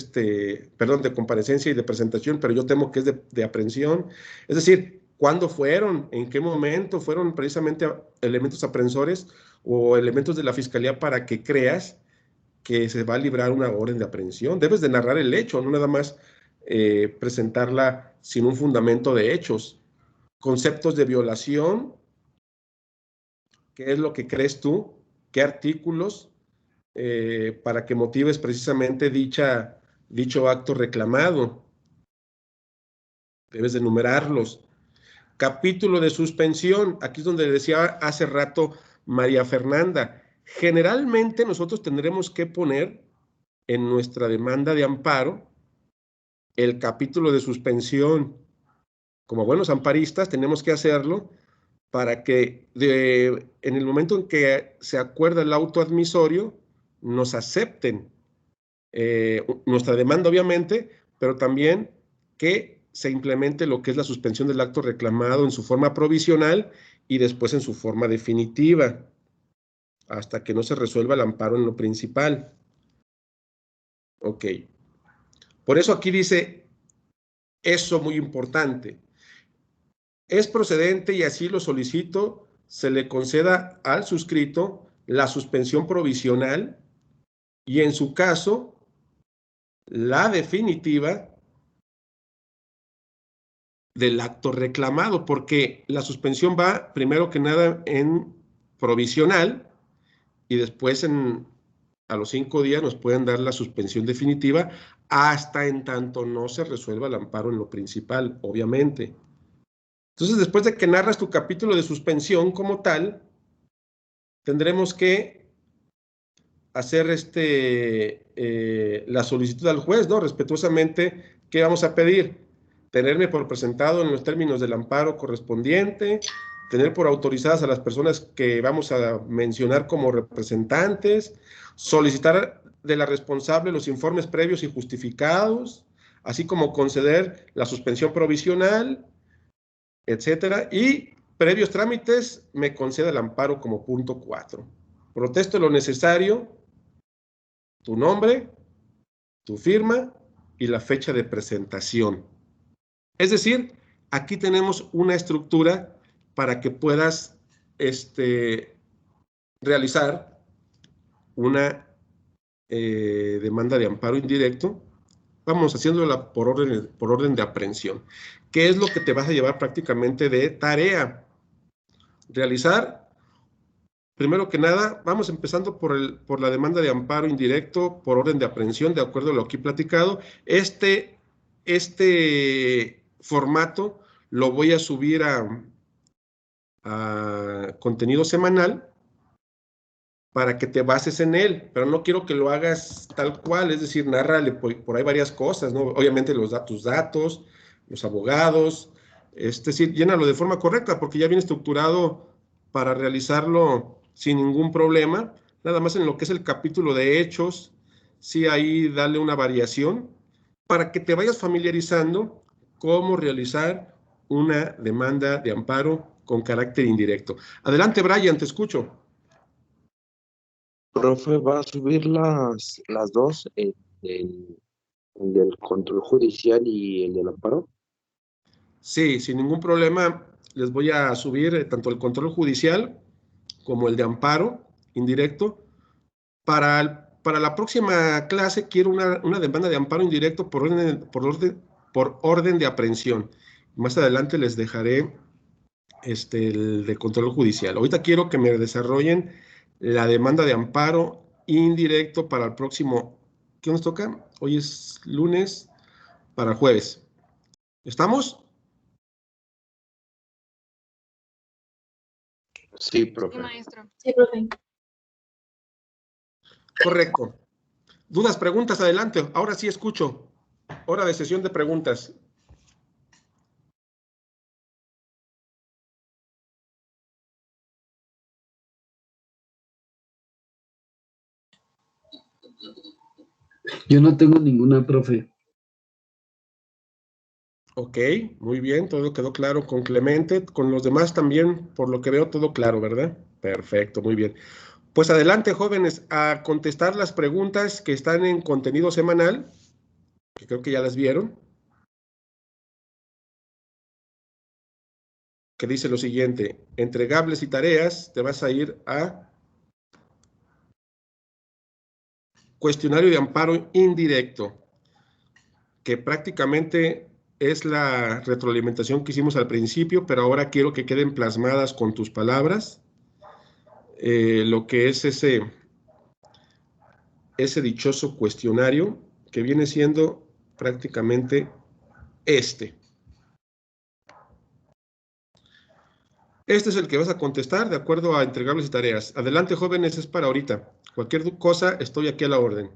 perdón, de comparecencia y de presentación, pero yo temo que es de aprehensión. Es decir, ¿cuándo fueron? ¿En qué momento fueron precisamente elementos aprehensores o elementos de la fiscalía para que creas que se va a librar una orden de aprehensión? Debes de narrar el hecho, no nada más presentarla sin un fundamento de hechos. Conceptos de violación, ¿qué es lo que crees tú? ¿Qué artículos para que motives precisamente dicho acto reclamado? Debes de enumerarlos. Capítulo de suspensión, aquí es donde decía hace rato María Fernanda. Generalmente nosotros tendremos que poner en nuestra demanda de amparo el capítulo de suspensión. Como buenos amparistas tenemos que hacerlo para que en el momento en que se acuerda el auto admisorio, nos acepten nuestra demanda, obviamente, pero también que se implemente lo que es la suspensión del acto reclamado en su forma provisional y después en su forma definitiva, hasta que no se resuelva el amparo en lo principal. Ok. Por eso aquí dice eso muy importante. Es procedente y así lo solicito, se le conceda al suscrito la suspensión provisional y en su caso la definitiva del acto reclamado, porque la suspensión va primero que nada en provisional y después a los 5 días nos pueden dar la suspensión definitiva hasta en tanto no se resuelva el amparo en lo principal, obviamente. Entonces, después de que narras tu capítulo de suspensión como tal, tendremos que hacer la solicitud al juez, ¿no? Respetuosamente, ¿qué vamos a pedir? Tenerme por presentado en los términos del amparo correspondiente, tener por autorizadas a las personas que vamos a mencionar como representantes, solicitar de la responsable los informes previos y justificados, así como conceder la suspensión provisional, etcétera, y previos trámites me conceda el amparo como punto 4. Protesto lo necesario, tu nombre, tu firma y la fecha de presentación. Es decir, aquí tenemos una estructura para que puedas realizar una demanda de amparo indirecto. Vamos haciéndola por orden de aprehensión. ¿Qué es lo que te vas a llevar prácticamente de tarea? Realizar, primero que nada, vamos empezando por la demanda de amparo indirecto por orden de aprehensión, de acuerdo a lo aquí platicado. Este formato lo voy a subir a contenido semanal para que te bases en él, pero no quiero que lo hagas tal cual, es decir, nárrale por ahí varias cosas, ¿no? Obviamente tus datos, los abogados, es decir, llénalo de forma correcta, porque ya viene estructurado para realizarlo sin ningún problema, nada más en lo que es el capítulo de hechos, sí ahí dale una variación, para que te vayas familiarizando cómo realizar una demanda de amparo con carácter indirecto. Adelante, Brian, te escucho. Profe, va a subir las dos, el del control judicial y el del amparo. Sí, sin ningún problema les voy a subir tanto el control judicial como el de amparo indirecto. Para la próxima clase quiero una demanda de amparo indirecto por orden de aprehensión. Más adelante les dejaré el de control judicial. Ahorita quiero que me desarrollen la demanda de amparo indirecto para el próximo. ¿Qué nos toca? Hoy es lunes, para jueves. ¿Estamos? Sí, profe. Sí, maestro. Sí, profe. Correcto. ¿Dudas, preguntas? Adelante. Ahora sí escucho. Hora de sesión de preguntas. Yo no tengo ninguna, profe. Ok, muy bien, todo quedó claro con Clemente. Con los demás también, por lo que veo, todo claro, ¿verdad? Perfecto, muy bien. Pues adelante, jóvenes, a contestar las preguntas que están en contenido semanal, que creo que ya las vieron. Que dice lo siguiente: entregables y tareas, te vas a ir a cuestionario de amparo indirecto, que prácticamente es la retroalimentación que hicimos al principio, pero ahora quiero que queden plasmadas con tus palabras lo que es ese dichoso cuestionario, que viene siendo prácticamente este. Este es el que vas a contestar de acuerdo a entregables y tareas. Adelante, jóvenes, es para ahorita. Cualquier cosa, estoy aquí a la orden.